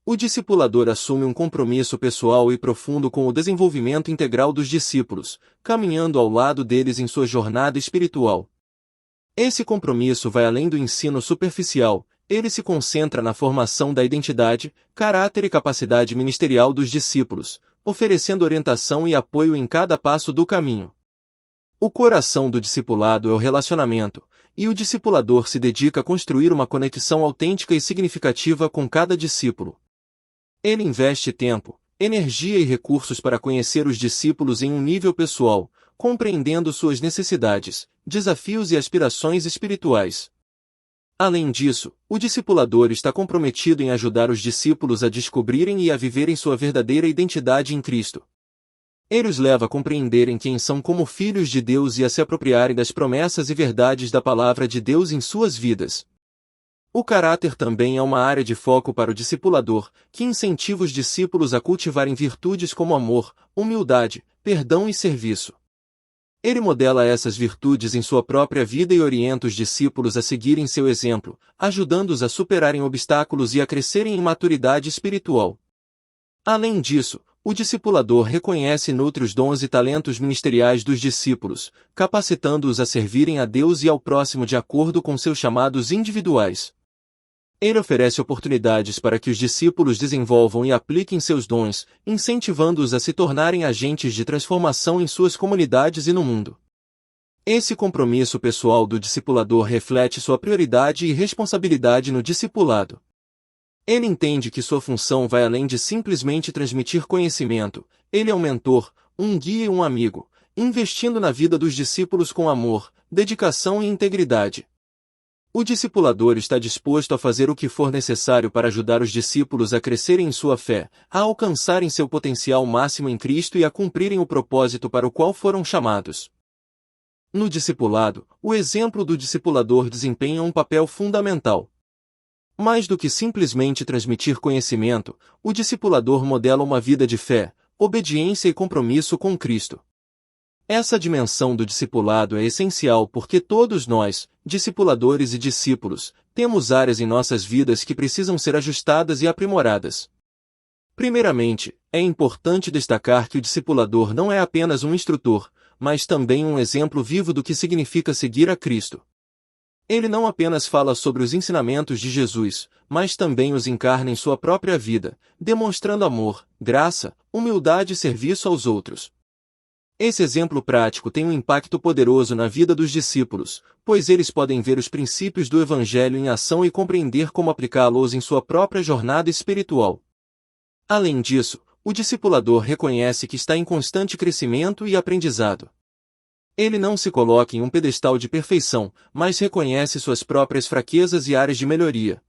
O discipulador assume um compromisso pessoal e profundo com o desenvolvimento integral dos discípulos, caminhando ao lado deles em sua jornada espiritual. Esse compromisso vai além do ensino superficial, ele se concentra na formação da identidade, caráter e capacidade ministerial dos discípulos, oferecendo orientação e apoio em cada passo do caminho. O coração do discipulado é o relacionamento, e o discipulador se dedica a construir uma conexão autêntica e significativa com cada discípulo. Ele investe tempo, energia e recursos para conhecer os discípulos em um nível pessoal, compreendendo suas necessidades, desafios e aspirações espirituais. Além disso, o discipulador está comprometido em ajudar os discípulos a descobrirem e a viverem sua verdadeira identidade em Cristo. Ele os leva a compreenderem quem são como filhos de Deus e a se apropriarem das promessas e verdades da palavra de Deus em suas vidas. O caráter também é uma área de foco para o discipulador, que incentiva os discípulos a cultivarem virtudes como amor, humildade, perdão e serviço. Ele modela essas virtudes em sua própria vida e orienta os discípulos a seguirem seu exemplo, ajudando-os a superarem obstáculos e a crescerem em maturidade espiritual. Além disso, o discipulador reconhece e nutre os dons e talentos ministeriais dos discípulos, capacitando-os a servirem a Deus e ao próximo de acordo com seus chamados individuais. Ele oferece oportunidades para que os discípulos desenvolvam e apliquem seus dons, incentivando-os a se tornarem agentes de transformação em suas comunidades e no mundo. Esse compromisso pessoal do discipulador reflete sua prioridade e responsabilidade no discipulado. Ele entende que sua função vai além de simplesmente transmitir conhecimento, ele é um mentor, um guia e um amigo, investindo na vida dos discípulos com amor, dedicação e integridade. O discipulador está disposto a fazer o que for necessário para ajudar os discípulos a crescerem em sua fé, a alcançarem seu potencial máximo em Cristo e a cumprirem o propósito para o qual foram chamados. No discipulado, o exemplo do discipulador desempenha um papel fundamental. Mais do que simplesmente transmitir conhecimento, o discipulador modela uma vida de fé, obediência e compromisso com Cristo. Essa dimensão do discipulado é essencial porque todos nós, discipuladores e discípulos, temos áreas em nossas vidas que precisam ser ajustadas e aprimoradas. Primeiramente, é importante destacar que o discipulador não é apenas um instrutor, mas também um exemplo vivo do que significa seguir a Cristo. Ele não apenas fala sobre os ensinamentos de Jesus, mas também os encarna em sua própria vida, demonstrando amor, graça, humildade e serviço aos outros. Esse exemplo prático tem um impacto poderoso na vida dos discípulos, pois eles podem ver os princípios do Evangelho em ação e compreender como aplicá-los em sua própria jornada espiritual. Além disso, o discipulador reconhece que está em constante crescimento e aprendizado. Ele não se coloca em um pedestal de perfeição, mas reconhece suas próprias fraquezas e áreas de melhoria.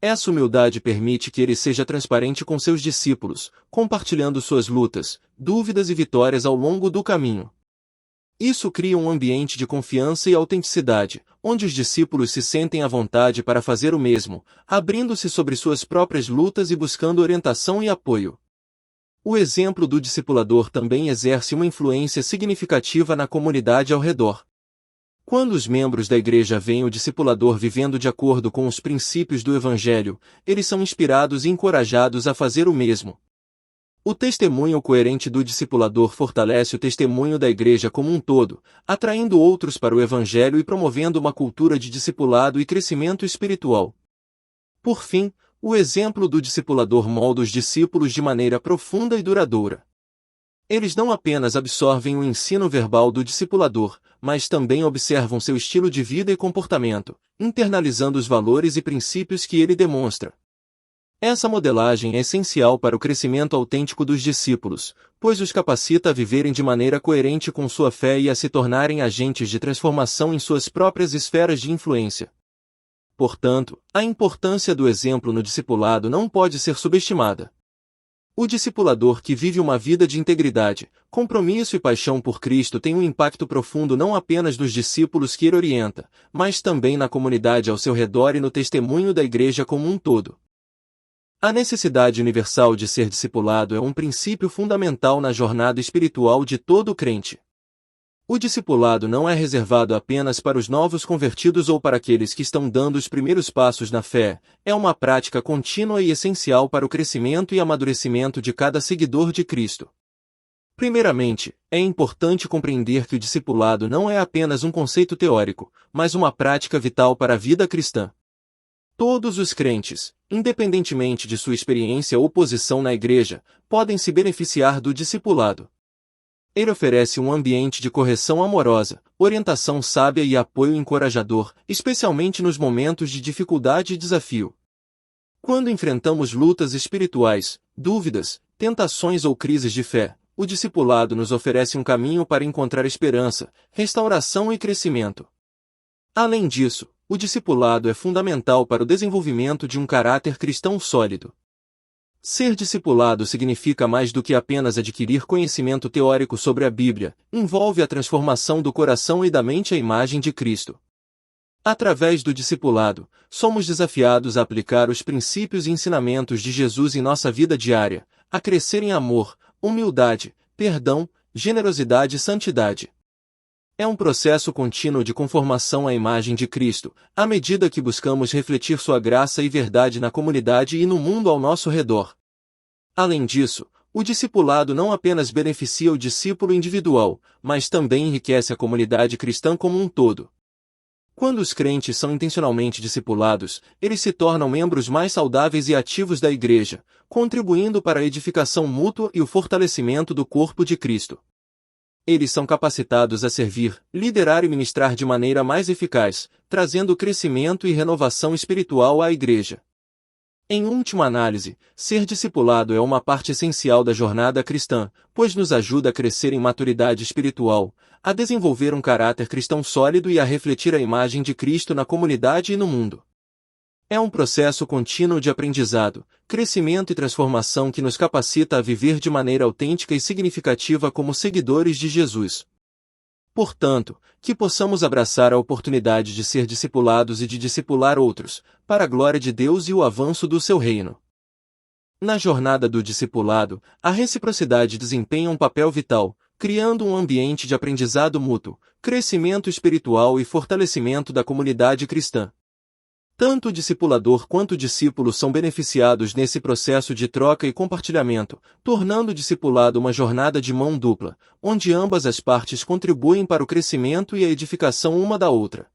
Essa humildade permite que ele seja transparente com seus discípulos, compartilhando suas lutas, dúvidas e vitórias ao longo do caminho. Isso cria um ambiente de confiança e autenticidade, onde os discípulos se sentem à vontade para fazer o mesmo, abrindo-se sobre suas próprias lutas e buscando orientação e apoio. O exemplo do discipulador também exerce uma influência significativa na comunidade ao redor. Quando os membros da igreja veem o discipulador vivendo de acordo com os princípios do Evangelho, eles são inspirados e encorajados a fazer o mesmo. O testemunho coerente do discipulador fortalece o testemunho da igreja como um todo, atraindo outros para o Evangelho e promovendo uma cultura de discipulado e crescimento espiritual. Por fim, o exemplo do discipulador molda os discípulos de maneira profunda e duradoura. Eles não apenas absorvem o ensino verbal do discipulador, mas também observam seu estilo de vida e comportamento, internalizando os valores e princípios que ele demonstra. Essa modelagem é essencial para o crescimento autêntico dos discípulos, pois os capacita a viverem de maneira coerente com sua fé e a se tornarem agentes de transformação em suas próprias esferas de influência. Portanto, a importância do exemplo no discipulado não pode ser subestimada. O discipulador que vive uma vida de integridade, compromisso e paixão por Cristo tem um impacto profundo não apenas nos discípulos que ele orienta, mas também na comunidade ao seu redor e no testemunho da igreja como um todo. A necessidade universal de ser discipulado é um princípio fundamental na jornada espiritual de todo crente. O discipulado não é reservado apenas para os novos convertidos ou para aqueles que estão dando os primeiros passos na fé, é uma prática contínua e essencial para o crescimento e amadurecimento de cada seguidor de Cristo. Primeiramente, é importante compreender que o discipulado não é apenas um conceito teórico, mas uma prática vital para a vida cristã. Todos os crentes, independentemente de sua experiência ou posição na igreja, podem se beneficiar do discipulado. Ele oferece um ambiente de correção amorosa, orientação sábia e apoio encorajador, especialmente nos momentos de dificuldade e desafio. Quando enfrentamos lutas espirituais, dúvidas, tentações ou crises de fé, o discipulado nos oferece um caminho para encontrar esperança, restauração e crescimento. Além disso, o discipulado é fundamental para o desenvolvimento de um caráter cristão sólido. Ser discipulado significa mais do que apenas adquirir conhecimento teórico sobre a Bíblia, envolve a transformação do coração e da mente à imagem de Cristo. Através do discipulado, somos desafiados a aplicar os princípios e ensinamentos de Jesus em nossa vida diária, a crescer em amor, humildade, perdão, generosidade e santidade. É um processo contínuo de conformação à imagem de Cristo, à medida que buscamos refletir sua graça e verdade na comunidade e no mundo ao nosso redor. Além disso, o discipulado não apenas beneficia o discípulo individual, mas também enriquece a comunidade cristã como um todo. Quando os crentes são intencionalmente discipulados, eles se tornam membros mais saudáveis e ativos da igreja, contribuindo para a edificação mútua e o fortalecimento do corpo de Cristo. Eles são capacitados a servir, liderar e ministrar de maneira mais eficaz, trazendo crescimento e renovação espiritual à igreja. Em última análise, ser discipulado é uma parte essencial da jornada cristã, pois nos ajuda a crescer em maturidade espiritual, a desenvolver um caráter cristão sólido e a refletir a imagem de Cristo na comunidade e no mundo. É um processo contínuo de aprendizado, crescimento e transformação que nos capacita a viver de maneira autêntica e significativa como seguidores de Jesus. Portanto, que possamos abraçar a oportunidade de ser discipulados e de discipular outros, para a glória de Deus e o avanço do seu reino. Na jornada do discipulado, a reciprocidade desempenha um papel vital, criando um ambiente de aprendizado mútuo, crescimento espiritual e fortalecimento da comunidade cristã. Tanto o discipulador quanto o discípulo são beneficiados nesse processo de troca e compartilhamento, tornando o discipulado uma jornada de mão dupla, onde ambas as partes contribuem para o crescimento e a edificação uma da outra.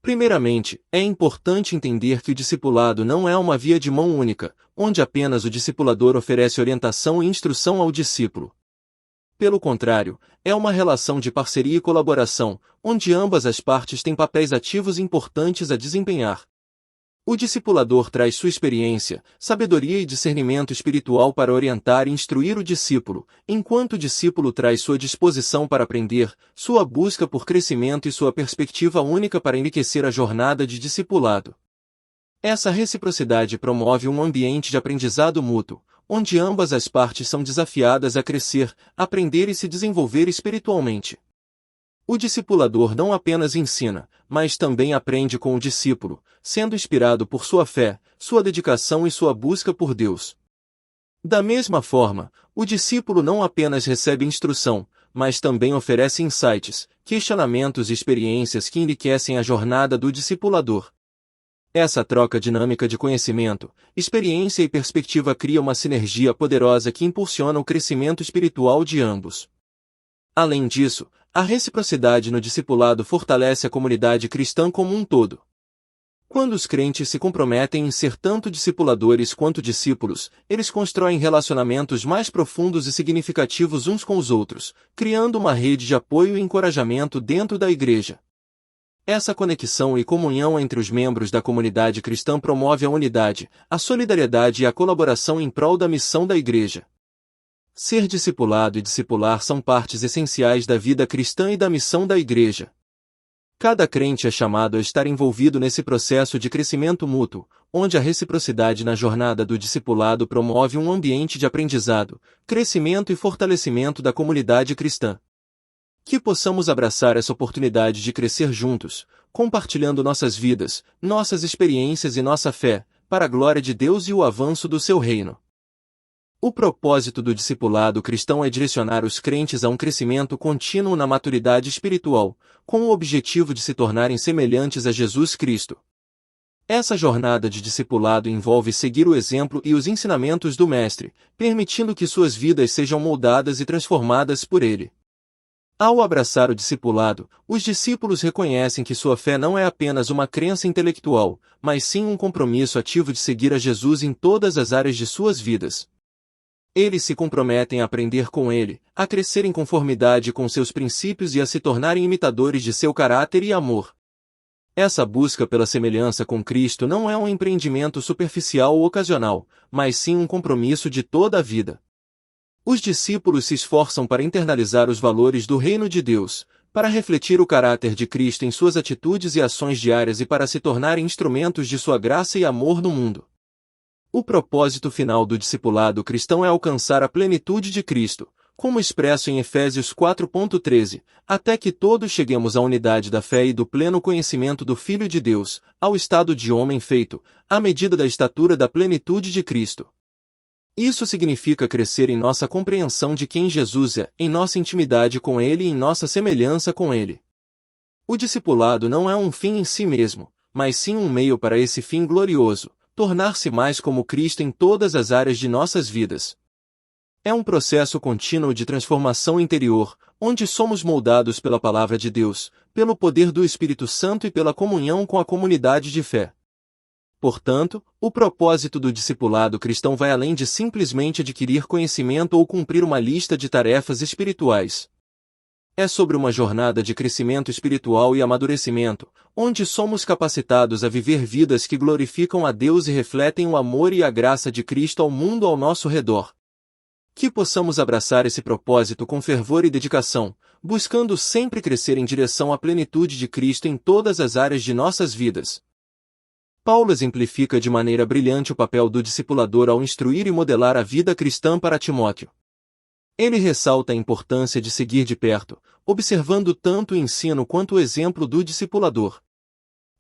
Primeiramente, é importante entender que o discipulado não é uma via de mão única, onde apenas o discipulador oferece orientação e instrução ao discípulo. Pelo contrário, é uma relação de parceria e colaboração, onde ambas as partes têm papéis ativos importantes a desempenhar. O discipulador traz sua experiência, sabedoria e discernimento espiritual para orientar e instruir o discípulo, enquanto o discípulo traz sua disposição para aprender, sua busca por crescimento e sua perspectiva única para enriquecer a jornada de discipulado. Essa reciprocidade promove um ambiente de aprendizado mútuo, onde ambas as partes são desafiadas a crescer, aprender e se desenvolver espiritualmente. O discipulador não apenas ensina, mas também aprende com o discípulo, sendo inspirado por sua fé, sua dedicação e sua busca por Deus. Da mesma forma, o discípulo não apenas recebe instrução, mas também oferece insights, questionamentos e experiências que enriquecem a jornada do discipulador. Essa troca dinâmica de conhecimento, experiência e perspectiva cria uma sinergia poderosa que impulsiona o crescimento espiritual de ambos. Além disso, a reciprocidade no discipulado fortalece a comunidade cristã como um todo. Quando os crentes se comprometem em ser tanto discipuladores quanto discípulos, eles constroem relacionamentos mais profundos e significativos uns com os outros, criando uma rede de apoio e encorajamento dentro da igreja. Essa conexão e comunhão entre os membros da comunidade cristã promove a unidade, a solidariedade e a colaboração em prol da missão da igreja. Ser discipulado e discipular são partes essenciais da vida cristã e da missão da igreja. Cada crente é chamado a estar envolvido nesse processo de crescimento mútuo, onde a reciprocidade na jornada do discipulado promove um ambiente de aprendizado, crescimento e fortalecimento da comunidade cristã. Que possamos abraçar essa oportunidade de crescer juntos, compartilhando nossas vidas, nossas experiências e nossa fé, para a glória de Deus e o avanço do seu reino. O propósito do discipulado cristão é direcionar os crentes a um crescimento contínuo na maturidade espiritual, com o objetivo de se tornarem semelhantes a Jesus Cristo. Essa jornada de discipulado envolve seguir o exemplo e os ensinamentos do Mestre, permitindo que suas vidas sejam moldadas e transformadas por ele. Ao abraçar o discipulado, os discípulos reconhecem que sua fé não é apenas uma crença intelectual, mas sim um compromisso ativo de seguir a Jesus em todas as áreas de suas vidas. Eles se comprometem a aprender com ele, a crescer em conformidade com seus princípios e a se tornarem imitadores de seu caráter e amor. Essa busca pela semelhança com Cristo não é um empreendimento superficial ou ocasional, mas sim um compromisso de toda a vida. Os discípulos se esforçam para internalizar os valores do reino de Deus, para refletir o caráter de Cristo em suas atitudes e ações diárias e para se tornarem instrumentos de sua graça e amor no mundo. O propósito final do discipulado cristão é alcançar a plenitude de Cristo, como expresso em Efésios 4:13, até que todos cheguemos à unidade da fé e do pleno conhecimento do Filho de Deus, ao estado de homem feito, à medida da estatura da plenitude de Cristo. Isso significa crescer em nossa compreensão de quem Jesus é, em nossa intimidade com Ele e em nossa semelhança com Ele. O discipulado não é um fim em si mesmo, mas sim um meio para esse fim glorioso, tornar-se mais como Cristo em todas as áreas de nossas vidas. É um processo contínuo de transformação interior, onde somos moldados pela Palavra de Deus, pelo poder do Espírito Santo e pela comunhão com a comunidade de fé. Portanto, o propósito do discipulado cristão vai além de simplesmente adquirir conhecimento ou cumprir uma lista de tarefas espirituais. É sobre uma jornada de crescimento espiritual e amadurecimento, onde somos capacitados a viver vidas que glorificam a Deus e refletem o amor e a graça de Cristo ao mundo ao nosso redor. Que possamos abraçar esse propósito com fervor e dedicação, buscando sempre crescer em direção à plenitude de Cristo em todas as áreas de nossas vidas. Paulo exemplifica de maneira brilhante o papel do discipulador ao instruir e modelar a vida cristã para Timóteo. Ele ressalta a importância de seguir de perto, observando tanto o ensino quanto o exemplo do discipulador.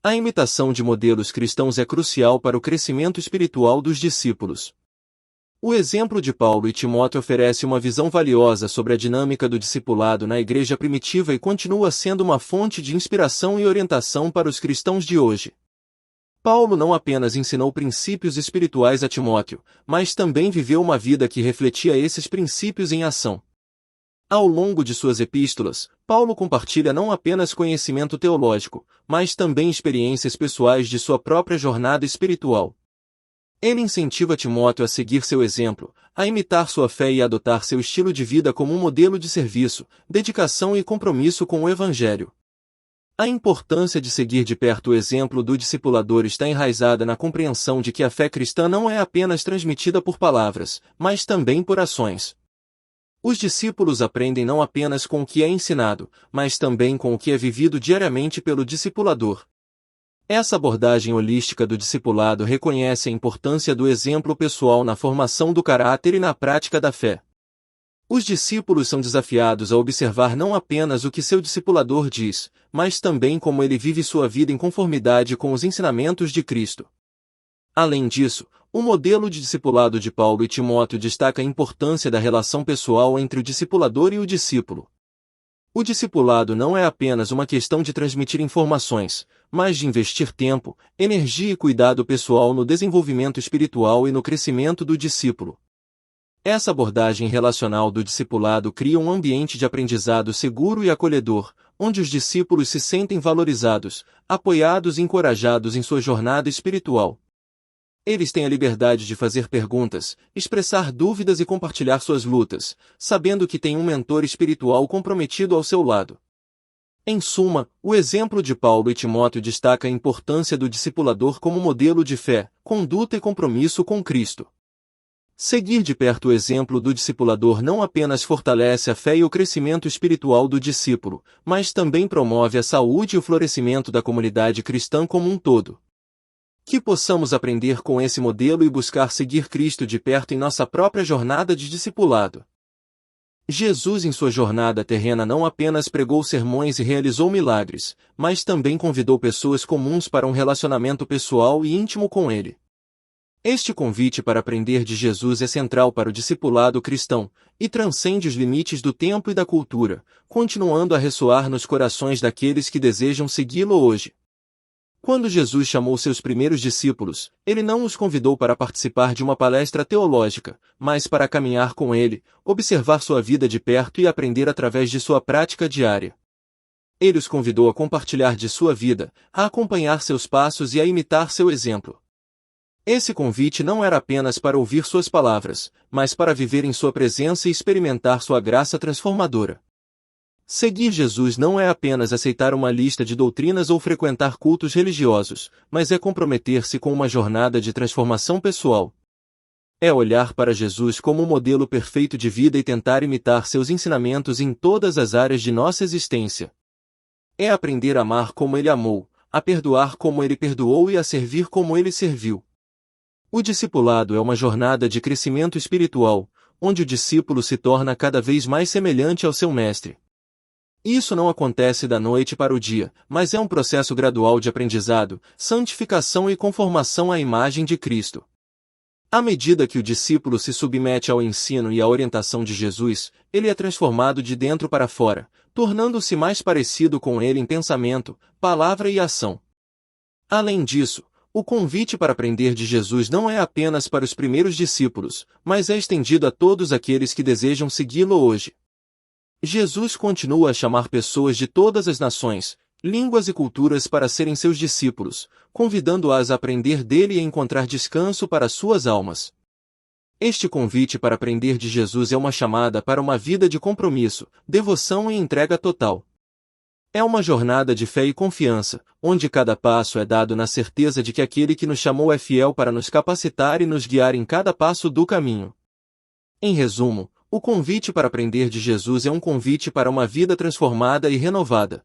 A imitação de modelos cristãos é crucial para o crescimento espiritual dos discípulos. O exemplo de Paulo e Timóteo oferece uma visão valiosa sobre a dinâmica do discipulado na igreja primitiva e continua sendo uma fonte de inspiração e orientação para os cristãos de hoje. Paulo não apenas ensinou princípios espirituais a Timóteo, mas também viveu uma vida que refletia esses princípios em ação. Ao longo de suas epístolas, Paulo compartilha não apenas conhecimento teológico, mas também experiências pessoais de sua própria jornada espiritual. Ele incentiva Timóteo a seguir seu exemplo, a imitar sua fé e a adotar seu estilo de vida como um modelo de serviço, dedicação e compromisso com o Evangelho. A importância de seguir de perto o exemplo do discipulador está enraizada na compreensão de que a fé cristã não é apenas transmitida por palavras, mas também por ações. Os discípulos aprendem não apenas com o que é ensinado, mas também com o que é vivido diariamente pelo discipulador. Essa abordagem holística do discipulado reconhece a importância do exemplo pessoal na formação do caráter e na prática da fé. Os discípulos são desafiados a observar não apenas o que seu discipulador diz, mas também como ele vive sua vida em conformidade com os ensinamentos de Cristo. Além disso, o modelo de discipulado de Paulo e Timóteo destaca a importância da relação pessoal entre o discipulador e o discípulo. O discipulado não é apenas uma questão de transmitir informações, mas de investir tempo, energia e cuidado pessoal no desenvolvimento espiritual e no crescimento do discípulo. Essa abordagem relacional do discipulado cria um ambiente de aprendizado seguro e acolhedor, onde os discípulos se sentem valorizados, apoiados e encorajados em sua jornada espiritual. Eles têm a liberdade de fazer perguntas, expressar dúvidas e compartilhar suas lutas, sabendo que têm um mentor espiritual comprometido ao seu lado. Em suma, o exemplo de Paulo e Timóteo destaca a importância do discipulador como modelo de fé, conduta e compromisso com Cristo. Seguir de perto o exemplo do discipulador não apenas fortalece a fé e o crescimento espiritual do discípulo, mas também promove a saúde e o florescimento da comunidade cristã como um todo. Que possamos aprender com esse modelo e buscar seguir Cristo de perto em nossa própria jornada de discipulado. Jesus em sua jornada terrena não apenas pregou sermões e realizou milagres, mas também convidou pessoas comuns para um relacionamento pessoal e íntimo com Ele. Este convite para aprender de Jesus é central para o discipulado cristão, e transcende os limites do tempo e da cultura, continuando a ressoar nos corações daqueles que desejam segui-lo hoje. Quando Jesus chamou seus primeiros discípulos, ele não os convidou para participar de uma palestra teológica, mas para caminhar com ele, observar sua vida de perto e aprender através de sua prática diária. Ele os convidou a compartilhar de sua vida, a acompanhar seus passos e a imitar seu exemplo. Esse convite não era apenas para ouvir suas palavras, mas para viver em sua presença e experimentar sua graça transformadora. Seguir Jesus não é apenas aceitar uma lista de doutrinas ou frequentar cultos religiosos, mas é comprometer-se com uma jornada de transformação pessoal. É olhar para Jesus como um modelo perfeito de vida e tentar imitar seus ensinamentos em todas as áreas de nossa existência. É aprender a amar como Ele amou, a perdoar como Ele perdoou e a servir como Ele serviu. O discipulado é uma jornada de crescimento espiritual, onde o discípulo se torna cada vez mais semelhante ao seu mestre. Isso não acontece da noite para o dia, mas é um processo gradual de aprendizado, santificação e conformação à imagem de Cristo. À medida que o discípulo se submete ao ensino e à orientação de Jesus, ele é transformado de dentro para fora, tornando-se mais parecido com ele em pensamento, palavra e ação. Além disso, o convite para aprender de Jesus não é apenas para os primeiros discípulos, mas é estendido a todos aqueles que desejam segui-lo hoje. Jesus continua a chamar pessoas de todas as nações, línguas e culturas para serem seus discípulos, convidando-as a aprender dele e a encontrar descanso para suas almas. Este convite para aprender de Jesus é uma chamada para uma vida de compromisso, devoção e entrega total. É uma jornada de fé e confiança, onde cada passo é dado na certeza de que aquele que nos chamou é fiel para nos capacitar e nos guiar em cada passo do caminho. Em resumo, o convite para aprender de Jesus é um convite para uma vida transformada e renovada.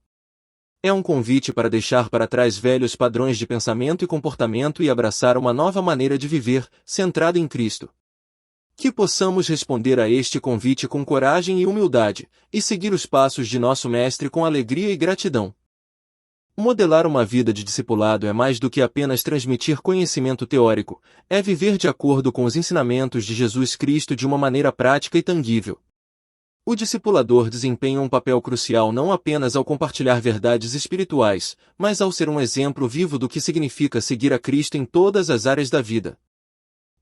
É um convite para deixar para trás velhos padrões de pensamento e comportamento e abraçar uma nova maneira de viver, centrada em Cristo. Que possamos responder a este convite com coragem e humildade, e seguir os passos de nosso Mestre com alegria e gratidão. Modelar uma vida de discipulado é mais do que apenas transmitir conhecimento teórico, é viver de acordo com os ensinamentos de Jesus Cristo de uma maneira prática e tangível. O discipulador desempenha um papel crucial não apenas ao compartilhar verdades espirituais, mas ao ser um exemplo vivo do que significa seguir a Cristo em todas as áreas da vida.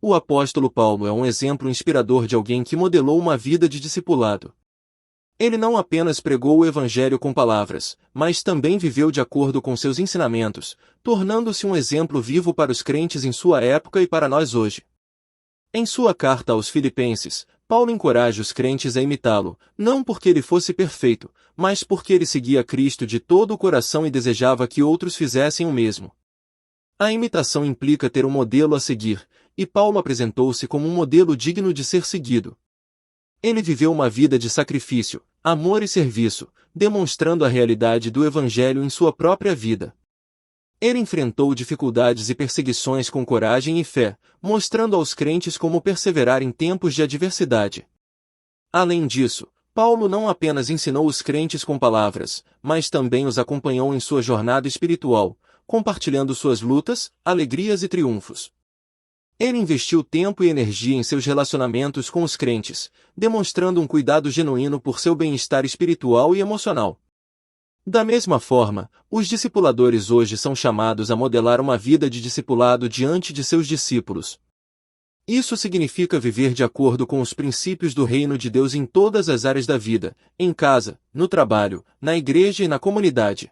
O apóstolo Paulo é um exemplo inspirador de alguém que modelou uma vida de discipulado. Ele não apenas pregou o Evangelho com palavras, mas também viveu de acordo com seus ensinamentos, tornando-se um exemplo vivo para os crentes em sua época e para nós hoje. Em sua carta aos Filipenses, Paulo encoraja os crentes a imitá-lo, não porque ele fosse perfeito, mas porque ele seguia Cristo de todo o coração e desejava que outros fizessem o mesmo. A imitação implica ter um modelo a seguir, e Paulo apresentou-se como um modelo digno de ser seguido. Ele viveu uma vida de sacrifício, amor e serviço, demonstrando a realidade do Evangelho em sua própria vida. Ele enfrentou dificuldades e perseguições com coragem e fé, mostrando aos crentes como perseverar em tempos de adversidade. Além disso, Paulo não apenas ensinou os crentes com palavras, mas também os acompanhou em sua jornada espiritual, compartilhando suas lutas, alegrias e triunfos. Ele investiu tempo e energia em seus relacionamentos com os crentes, demonstrando um cuidado genuíno por seu bem-estar espiritual e emocional. Da mesma forma, os discipuladores hoje são chamados a modelar uma vida de discipulado diante de seus discípulos. Isso significa viver de acordo com os princípios do reino de Deus em todas as áreas da vida, em casa, no trabalho, na igreja e na comunidade.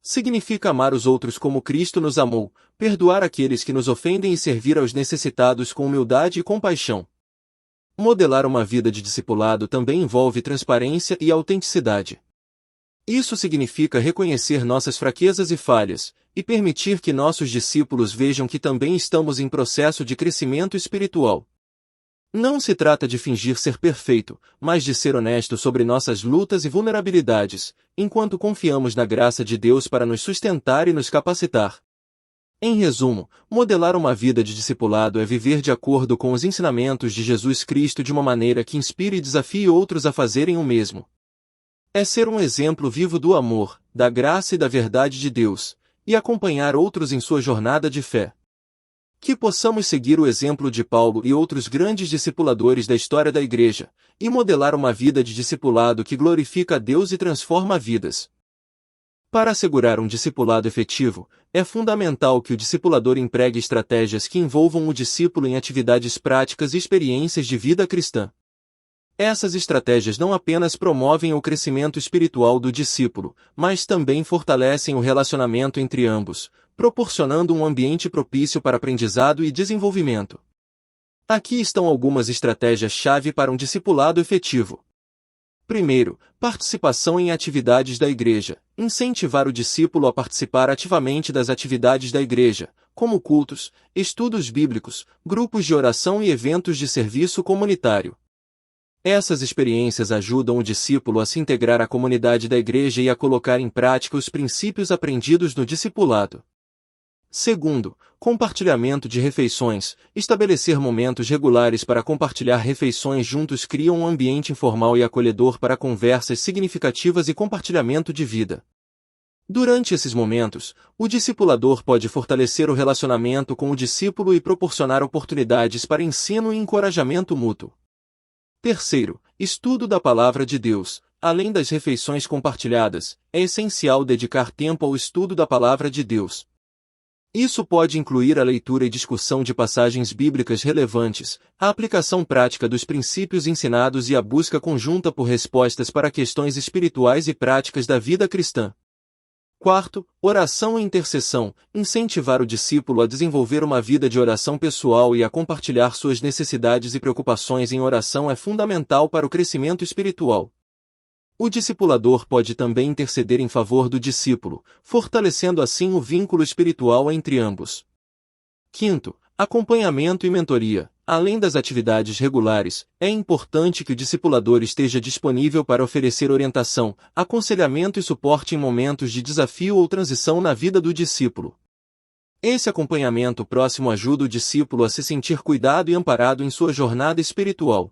Significa amar os outros como Cristo nos amou, perdoar aqueles que nos ofendem e servir aos necessitados com humildade e compaixão. Modelar uma vida de discipulado também envolve transparência e autenticidade. Isso significa reconhecer nossas fraquezas e falhas, e permitir que nossos discípulos vejam que também estamos em processo de crescimento espiritual. Não se trata de fingir ser perfeito, mas de ser honesto sobre nossas lutas e vulnerabilidades, enquanto confiamos na graça de Deus para nos sustentar e nos capacitar. Em resumo, modelar uma vida de discipulado é viver de acordo com os ensinamentos de Jesus Cristo de uma maneira que inspire e desafie outros a fazerem o mesmo. É ser um exemplo vivo do amor, da graça e da verdade de Deus, e acompanhar outros em sua jornada de fé. Que possamos seguir o exemplo de Paulo e outros grandes discipuladores da história da Igreja, e modelar uma vida de discipulado que glorifica a Deus e transforma vidas. Para assegurar um discipulado efetivo, é fundamental que o discipulador empregue estratégias que envolvam o discípulo em atividades práticas e experiências de vida cristã. Essas estratégias não apenas promovem o crescimento espiritual do discípulo, mas também fortalecem o relacionamento entre ambos, proporcionando um ambiente propício para aprendizado e desenvolvimento. Aqui estão algumas estratégias-chave para um discipulado efetivo. Primeiro, participação em atividades da igreja. Incentivar o discípulo a participar ativamente das atividades da igreja, como cultos, estudos bíblicos, grupos de oração e eventos de serviço comunitário. Essas experiências ajudam o discípulo a se integrar à comunidade da igreja e a colocar em prática os princípios aprendidos no discipulado. Segundo, compartilhamento de refeições. Estabelecer momentos regulares para compartilhar refeições juntos cria um ambiente informal e acolhedor para conversas significativas e compartilhamento de vida. Durante esses momentos, o discipulador pode fortalecer o relacionamento com o discípulo e proporcionar oportunidades para ensino e encorajamento mútuo. Terceiro, estudo da Palavra de Deus. Além das refeições compartilhadas, é essencial dedicar tempo ao estudo da Palavra de Deus. Isso pode incluir a leitura e discussão de passagens bíblicas relevantes, a aplicação prática dos princípios ensinados e a busca conjunta por respostas para questões espirituais e práticas da vida cristã. Quarto, oração e intercessão. Incentivar o discípulo a desenvolver uma vida de oração pessoal e a compartilhar suas necessidades e preocupações em oração é fundamental para o crescimento espiritual. O discipulador pode também interceder em favor do discípulo, fortalecendo assim o vínculo espiritual entre ambos. Quinto, acompanhamento e mentoria. Além das atividades regulares, é importante que o discipulador esteja disponível para oferecer orientação, aconselhamento e suporte em momentos de desafio ou transição na vida do discípulo. Esse acompanhamento próximo ajuda o discípulo a se sentir cuidado e amparado em sua jornada espiritual.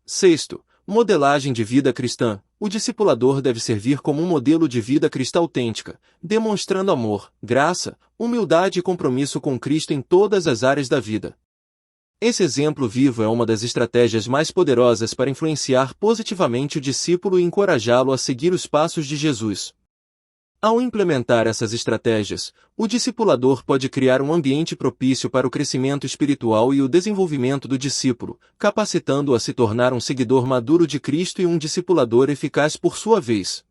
Sexto, modelagem de vida cristã. O discipulador deve servir como um modelo de vida cristã autêntica, demonstrando amor, graça, humildade e compromisso com Cristo em todas as áreas da vida. Esse exemplo vivo é uma das estratégias mais poderosas para influenciar positivamente o discípulo e encorajá-lo a seguir os passos de Jesus. Ao implementar essas estratégias, o discipulador pode criar um ambiente propício para o crescimento espiritual e o desenvolvimento do discípulo, capacitando-o a se tornar um seguidor maduro de Cristo e um discipulador eficaz por sua vez.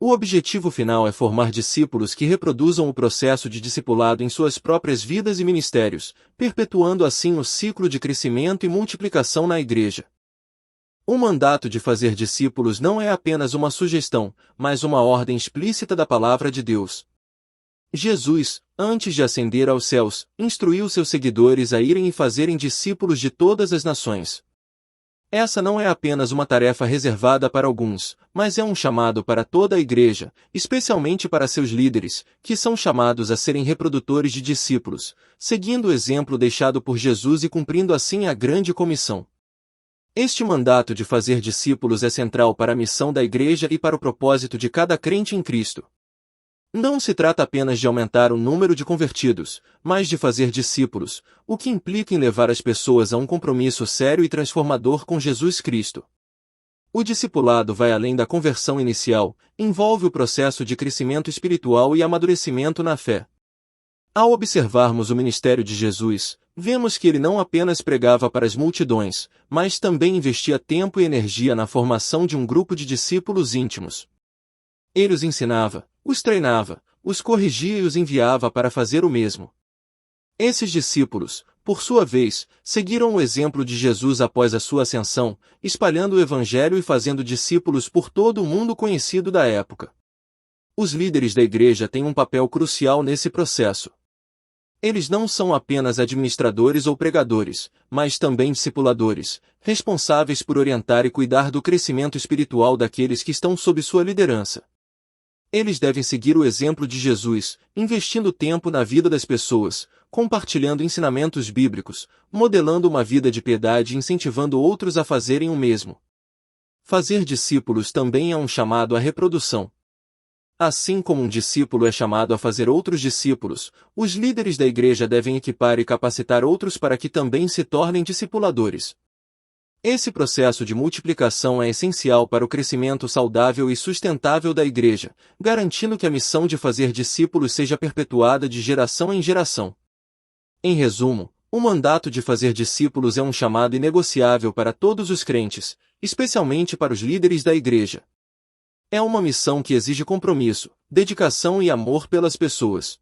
O objetivo final é formar discípulos que reproduzam o processo de discipulado em suas próprias vidas e ministérios, perpetuando assim o ciclo de crescimento e multiplicação na Igreja. O mandato de fazer discípulos não é apenas uma sugestão, mas uma ordem explícita da Palavra de Deus. Jesus, antes de ascender aos céus, instruiu seus seguidores a irem e fazerem discípulos de todas as nações. Essa não é apenas uma tarefa reservada para alguns, mas é um chamado para toda a Igreja, especialmente para seus líderes, que são chamados a serem reprodutores de discípulos, seguindo o exemplo deixado por Jesus e cumprindo assim a grande comissão. Este mandato de fazer discípulos é central para a missão da Igreja e para o propósito de cada crente em Cristo. Não se trata apenas de aumentar o número de convertidos, mas de fazer discípulos, o que implica em levar as pessoas a um compromisso sério e transformador com Jesus Cristo. O discipulado vai além da conversão inicial, envolve o processo de crescimento espiritual e amadurecimento na fé. Ao observarmos o ministério de Jesus, vemos que ele não apenas pregava para as multidões, mas também investia tempo e energia na formação de um grupo de discípulos íntimos. Ele os ensinava, os treinava, os corrigia e os enviava para fazer o mesmo. Esses discípulos, por sua vez, seguiram o exemplo de Jesus após a sua ascensão, espalhando o Evangelho e fazendo discípulos por todo o mundo conhecido da época. Os líderes da Igreja têm um papel crucial nesse processo. Eles não são apenas administradores ou pregadores, mas também discipuladores, responsáveis por orientar e cuidar do crescimento espiritual daqueles que estão sob sua liderança. Eles devem seguir o exemplo de Jesus, investindo tempo na vida das pessoas, compartilhando ensinamentos bíblicos, modelando uma vida de piedade e incentivando outros a fazerem o mesmo. Fazer discípulos também é um chamado à reprodução. Assim como um discípulo é chamado a fazer outros discípulos, os líderes da Igreja devem equipar e capacitar outros para que também se tornem discipuladores. Esse processo de multiplicação é essencial para o crescimento saudável e sustentável da Igreja, garantindo que a missão de fazer discípulos seja perpetuada de geração em geração. Em resumo, o mandato de fazer discípulos é um chamado inegociável para todos os crentes, especialmente para os líderes da Igreja. É uma missão que exige compromisso, dedicação e amor pelas pessoas.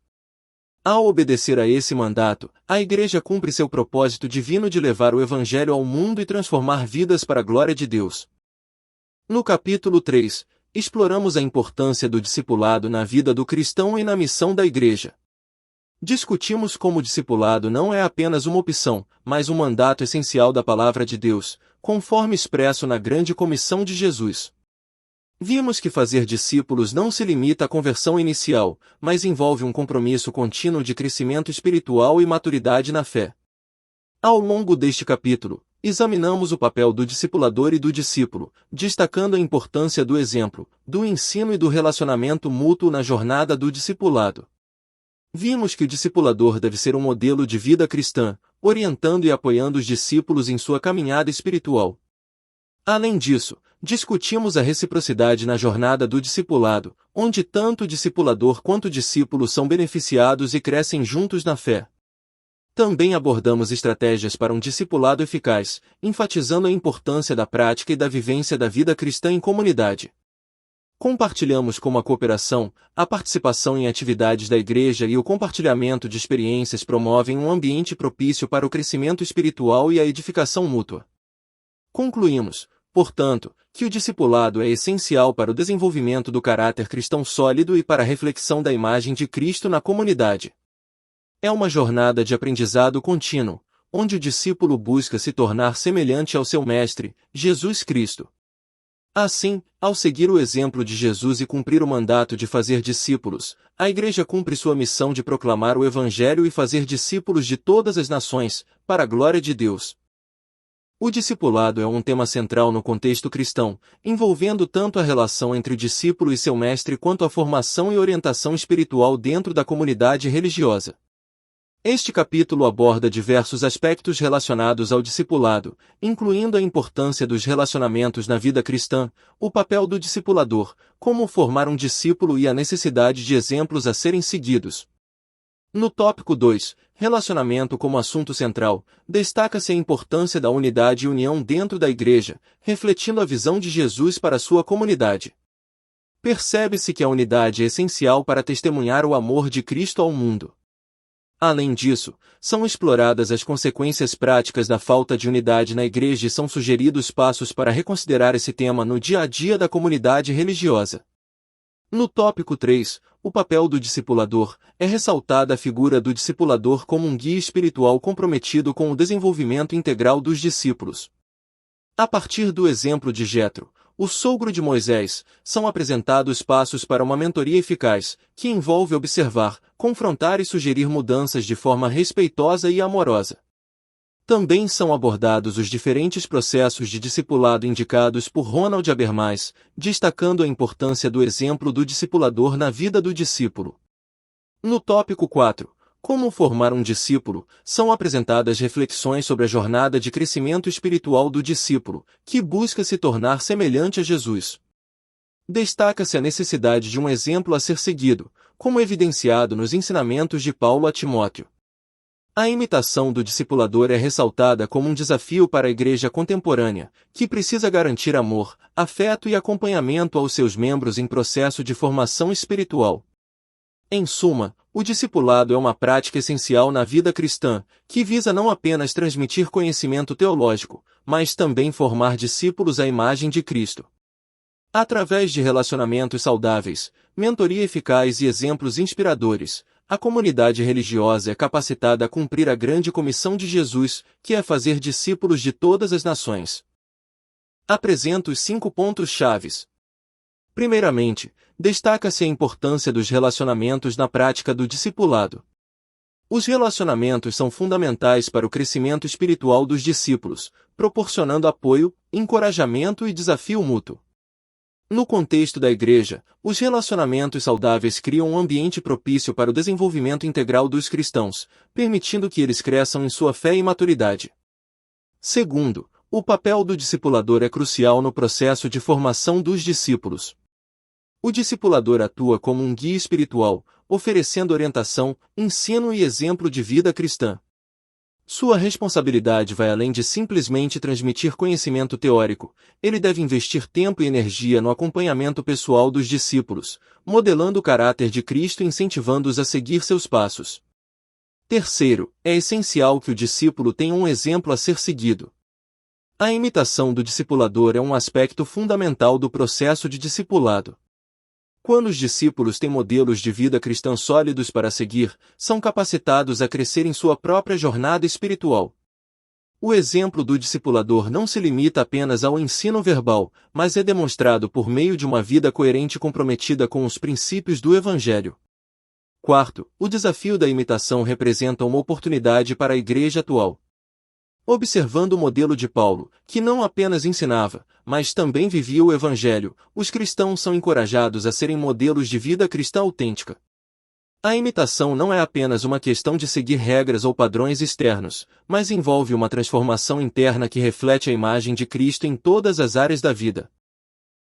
Ao obedecer a esse mandato, a Igreja cumpre seu propósito divino de levar o Evangelho ao mundo e transformar vidas para a glória de Deus. No capítulo 3, exploramos a importância do discipulado na vida do cristão e na missão da Igreja. Discutimos como o discipulado não é apenas uma opção, mas um mandato essencial da Palavra de Deus, conforme expresso na grande comissão de Jesus. Vimos que fazer discípulos não se limita à conversão inicial, mas envolve um compromisso contínuo de crescimento espiritual e maturidade na fé. Ao longo deste capítulo, examinamos o papel do discipulador e do discípulo, destacando a importância do exemplo, do ensino e do relacionamento mútuo na jornada do discipulado. Vimos que o discipulador deve ser um modelo de vida cristã, orientando e apoiando os discípulos em sua caminhada espiritual. Além disso, discutimos a reciprocidade na jornada do discipulado, onde tanto o discipulador quanto o discípulo são beneficiados e crescem juntos na fé. Também abordamos estratégias para um discipulado eficaz, enfatizando a importância da prática e da vivência da vida cristã em comunidade. Compartilhamos como a cooperação, a participação em atividades da igreja e o compartilhamento de experiências promovem um ambiente propício para o crescimento espiritual e a edificação mútua. Concluímos, portanto, que o discipulado é essencial para o desenvolvimento do caráter cristão sólido e para a reflexão da imagem de Cristo na comunidade. É uma jornada de aprendizado contínuo, onde o discípulo busca se tornar semelhante ao seu Mestre, Jesus Cristo. Assim, ao seguir o exemplo de Jesus e cumprir o mandato de fazer discípulos, a Igreja cumpre sua missão de proclamar o Evangelho e fazer discípulos de todas as nações, para a glória de Deus. O discipulado é um tema central no contexto cristão, envolvendo tanto a relação entre o discípulo e seu mestre quanto a formação e orientação espiritual dentro da comunidade religiosa. Este capítulo aborda diversos aspectos relacionados ao discipulado, incluindo a importância dos relacionamentos na vida cristã, o papel do discipulador, como formar um discípulo e a necessidade de exemplos a serem seguidos. No tópico 2, relacionamento como assunto central, destaca-se a importância da unidade e união dentro da igreja, refletindo a visão de Jesus para sua comunidade. Percebe-se que a unidade é essencial para testemunhar o amor de Cristo ao mundo. Além disso, são exploradas as consequências práticas da falta de unidade na igreja e são sugeridos passos para reconsiderar esse tema no dia a dia da comunidade religiosa. No tópico 3, o papel do discipulador, é ressaltada a figura do discipulador como um guia espiritual comprometido com o desenvolvimento integral dos discípulos. A partir do exemplo de Jetro, o sogro de Moisés, são apresentados passos para uma mentoria eficaz, que envolve observar, confrontar e sugerir mudanças de forma respeitosa e amorosa. Também são abordados os diferentes processos de discipulado indicados por Ronald Habermas, destacando a importância do exemplo do discipulador na vida do discípulo. No tópico 4, como formar um discípulo, são apresentadas reflexões sobre a jornada de crescimento espiritual do discípulo, que busca se tornar semelhante a Jesus. Destaca-se a necessidade de um exemplo a ser seguido, como evidenciado nos ensinamentos de Paulo a Timóteo. A imitação do discipulador é ressaltada como um desafio para a igreja contemporânea, que precisa garantir amor, afeto e acompanhamento aos seus membros em processo de formação espiritual. Em suma, o discipulado é uma prática essencial na vida cristã, que visa não apenas transmitir conhecimento teológico, mas também formar discípulos à imagem de Cristo. Através de relacionamentos saudáveis, mentoria eficaz e exemplos inspiradores, a comunidade religiosa é capacitada a cumprir a grande comissão de Jesus, que é fazer discípulos de todas as nações. Apresento os 5 pontos-chaves. Primeiramente, destaca-se a importância dos relacionamentos na prática do discipulado. Os relacionamentos são fundamentais para o crescimento espiritual dos discípulos, proporcionando apoio, encorajamento e desafio mútuo. No contexto da igreja, os relacionamentos saudáveis criam um ambiente propício para o desenvolvimento integral dos cristãos, permitindo que eles cresçam em sua fé e maturidade. Segundo, o papel do discipulador é crucial no processo de formação dos discípulos. O discipulador atua como um guia espiritual, oferecendo orientação, ensino e exemplo de vida cristã. Sua responsabilidade vai além de simplesmente transmitir conhecimento teórico, ele deve investir tempo e energia no acompanhamento pessoal dos discípulos, modelando o caráter de Cristo e incentivando-os a seguir seus passos. Terceiro, é essencial que o discípulo tenha um exemplo a ser seguido. A imitação do discipulador é um aspecto fundamental do processo de discipulado. Quando os discípulos têm modelos de vida cristã sólidos para seguir, são capacitados a crescer em sua própria jornada espiritual. O exemplo do discipulador não se limita apenas ao ensino verbal, mas é demonstrado por meio de uma vida coerente e comprometida com os princípios do Evangelho. Quarto, o desafio da imitação representa uma oportunidade para a igreja atual. Observando o modelo de Paulo, que não apenas ensinava, mas também vivia o Evangelho, os cristãos são encorajados a serem modelos de vida cristã autêntica. A imitação não é apenas uma questão de seguir regras ou padrões externos, mas envolve uma transformação interna que reflete a imagem de Cristo em todas as áreas da vida.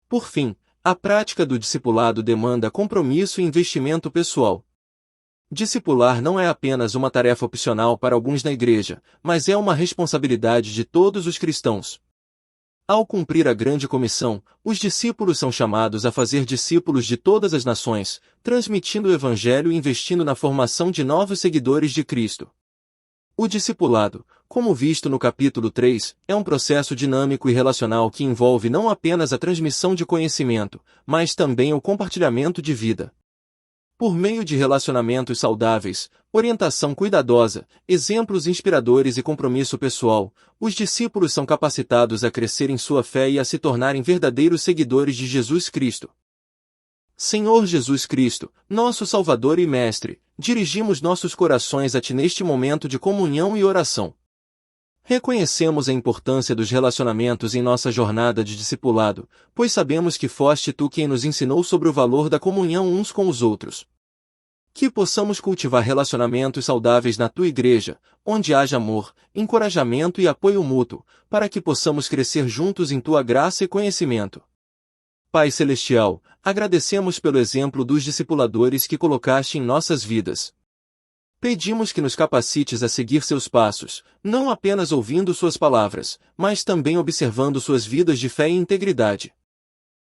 Por fim, a prática do discipulado demanda compromisso e investimento pessoal. Discipular não é apenas uma tarefa opcional para alguns na igreja, mas é uma responsabilidade de todos os cristãos. Ao cumprir a grande comissão, os discípulos são chamados a fazer discípulos de todas as nações, transmitindo o Evangelho e investindo na formação de novos seguidores de Cristo. O discipulado, como visto no capítulo 3, é um processo dinâmico e relacional que envolve não apenas a transmissão de conhecimento, mas também o compartilhamento de vida. Por meio de relacionamentos saudáveis, orientação cuidadosa, exemplos inspiradores e compromisso pessoal, os discípulos são capacitados a crescer em sua fé e a se tornarem verdadeiros seguidores de Jesus Cristo. Senhor Jesus Cristo, nosso Salvador e Mestre, dirigimos nossos corações a Ti neste momento de comunhão e oração. Reconhecemos a importância dos relacionamentos em nossa jornada de discipulado, pois sabemos que foste Tu quem nos ensinou sobre o valor da comunhão uns com os outros. Que possamos cultivar relacionamentos saudáveis na Tua Igreja, onde haja amor, encorajamento e apoio mútuo, para que possamos crescer juntos em Tua graça e conhecimento. Pai Celestial, agradecemos pelo exemplo dos discipuladores que colocaste em nossas vidas. Pedimos que nos capacites a seguir seus passos, não apenas ouvindo suas palavras, mas também observando suas vidas de fé e integridade.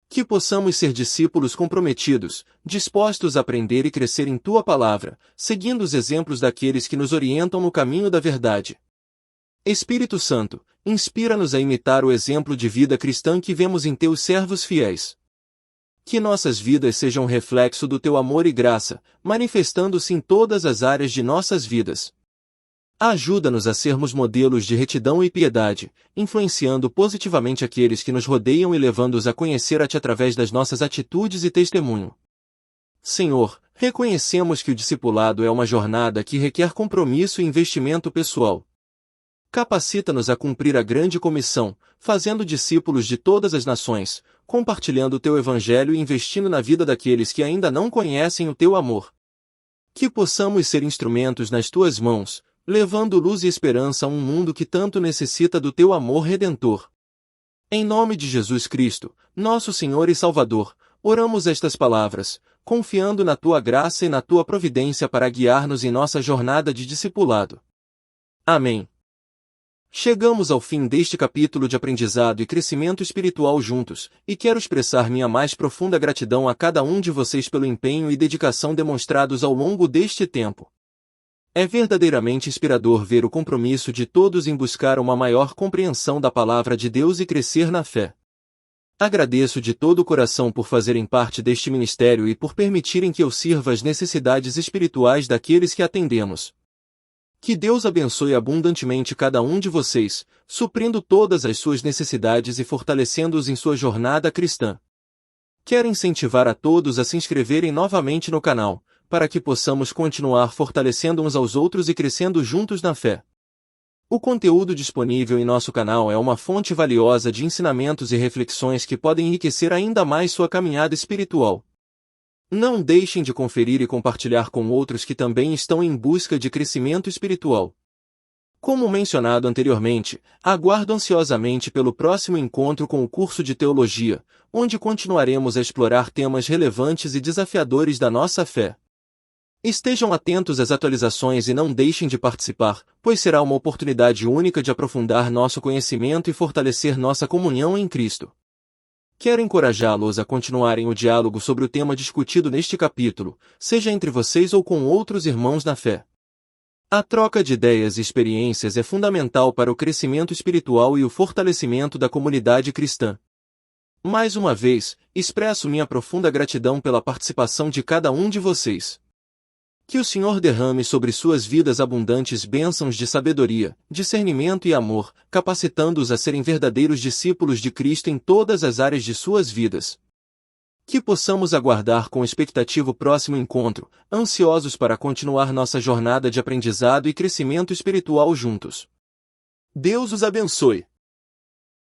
Que possamos ser discípulos comprometidos, dispostos a aprender e crescer em Tua palavra, seguindo os exemplos daqueles que nos orientam no caminho da verdade. Espírito Santo, inspira-nos a imitar o exemplo de vida cristã que vemos em Teus servos fiéis. Que nossas vidas sejam um reflexo do Teu amor e graça, manifestando-se em todas as áreas de nossas vidas. Ajuda-nos a sermos modelos de retidão e piedade, influenciando positivamente aqueles que nos rodeiam e levando-os a conhecer a Ti através das nossas atitudes e testemunho. Senhor, reconhecemos que o discipulado é uma jornada que requer compromisso e investimento pessoal. Capacita-nos a cumprir a grande comissão, fazendo discípulos de todas as nações, compartilhando o Teu Evangelho e investindo na vida daqueles que ainda não conhecem o Teu amor. Que possamos ser instrumentos nas Tuas mãos, levando luz e esperança a um mundo que tanto necessita do Teu amor redentor. Em nome de Jesus Cristo, nosso Senhor e Salvador, oramos estas palavras, confiando na Tua graça e na Tua providência para guiar-nos em nossa jornada de discipulado. Amém. Chegamos ao fim deste capítulo de aprendizado e crescimento espiritual juntos, e quero expressar minha mais profunda gratidão a cada um de vocês pelo empenho e dedicação demonstrados ao longo deste tempo. É verdadeiramente inspirador ver o compromisso de todos em buscar uma maior compreensão da palavra de Deus e crescer na fé. Agradeço de todo o coração por fazerem parte deste ministério e por permitirem que eu sirva às necessidades espirituais daqueles que atendemos. Que Deus abençoe abundantemente cada um de vocês, suprindo todas as suas necessidades e fortalecendo-os em sua jornada cristã. Quero incentivar a todos a se inscreverem novamente no canal, para que possamos continuar fortalecendo uns aos outros e crescendo juntos na fé. O conteúdo disponível em nosso canal é uma fonte valiosa de ensinamentos e reflexões que podem enriquecer ainda mais sua caminhada espiritual. Não deixem de conferir e compartilhar com outros que também estão em busca de crescimento espiritual. Como mencionado anteriormente, aguardo ansiosamente pelo próximo encontro com o curso de Teologia, onde continuaremos a explorar temas relevantes e desafiadores da nossa fé. Estejam atentos às atualizações e não deixem de participar, pois será uma oportunidade única de aprofundar nosso conhecimento e fortalecer nossa comunhão em Cristo. Quero encorajá-los a continuarem o diálogo sobre o tema discutido neste capítulo, seja entre vocês ou com outros irmãos na fé. A troca de ideias e experiências é fundamental para o crescimento espiritual e o fortalecimento da comunidade cristã. Mais uma vez, expresso minha profunda gratidão pela participação de cada um de vocês. Que o Senhor derrame sobre suas vidas abundantes bênçãos de sabedoria, discernimento e amor, capacitando-os a serem verdadeiros discípulos de Cristo em todas as áreas de suas vidas. Que possamos aguardar com expectativa o próximo encontro, ansiosos para continuar nossa jornada de aprendizado e crescimento espiritual juntos. Deus os abençoe.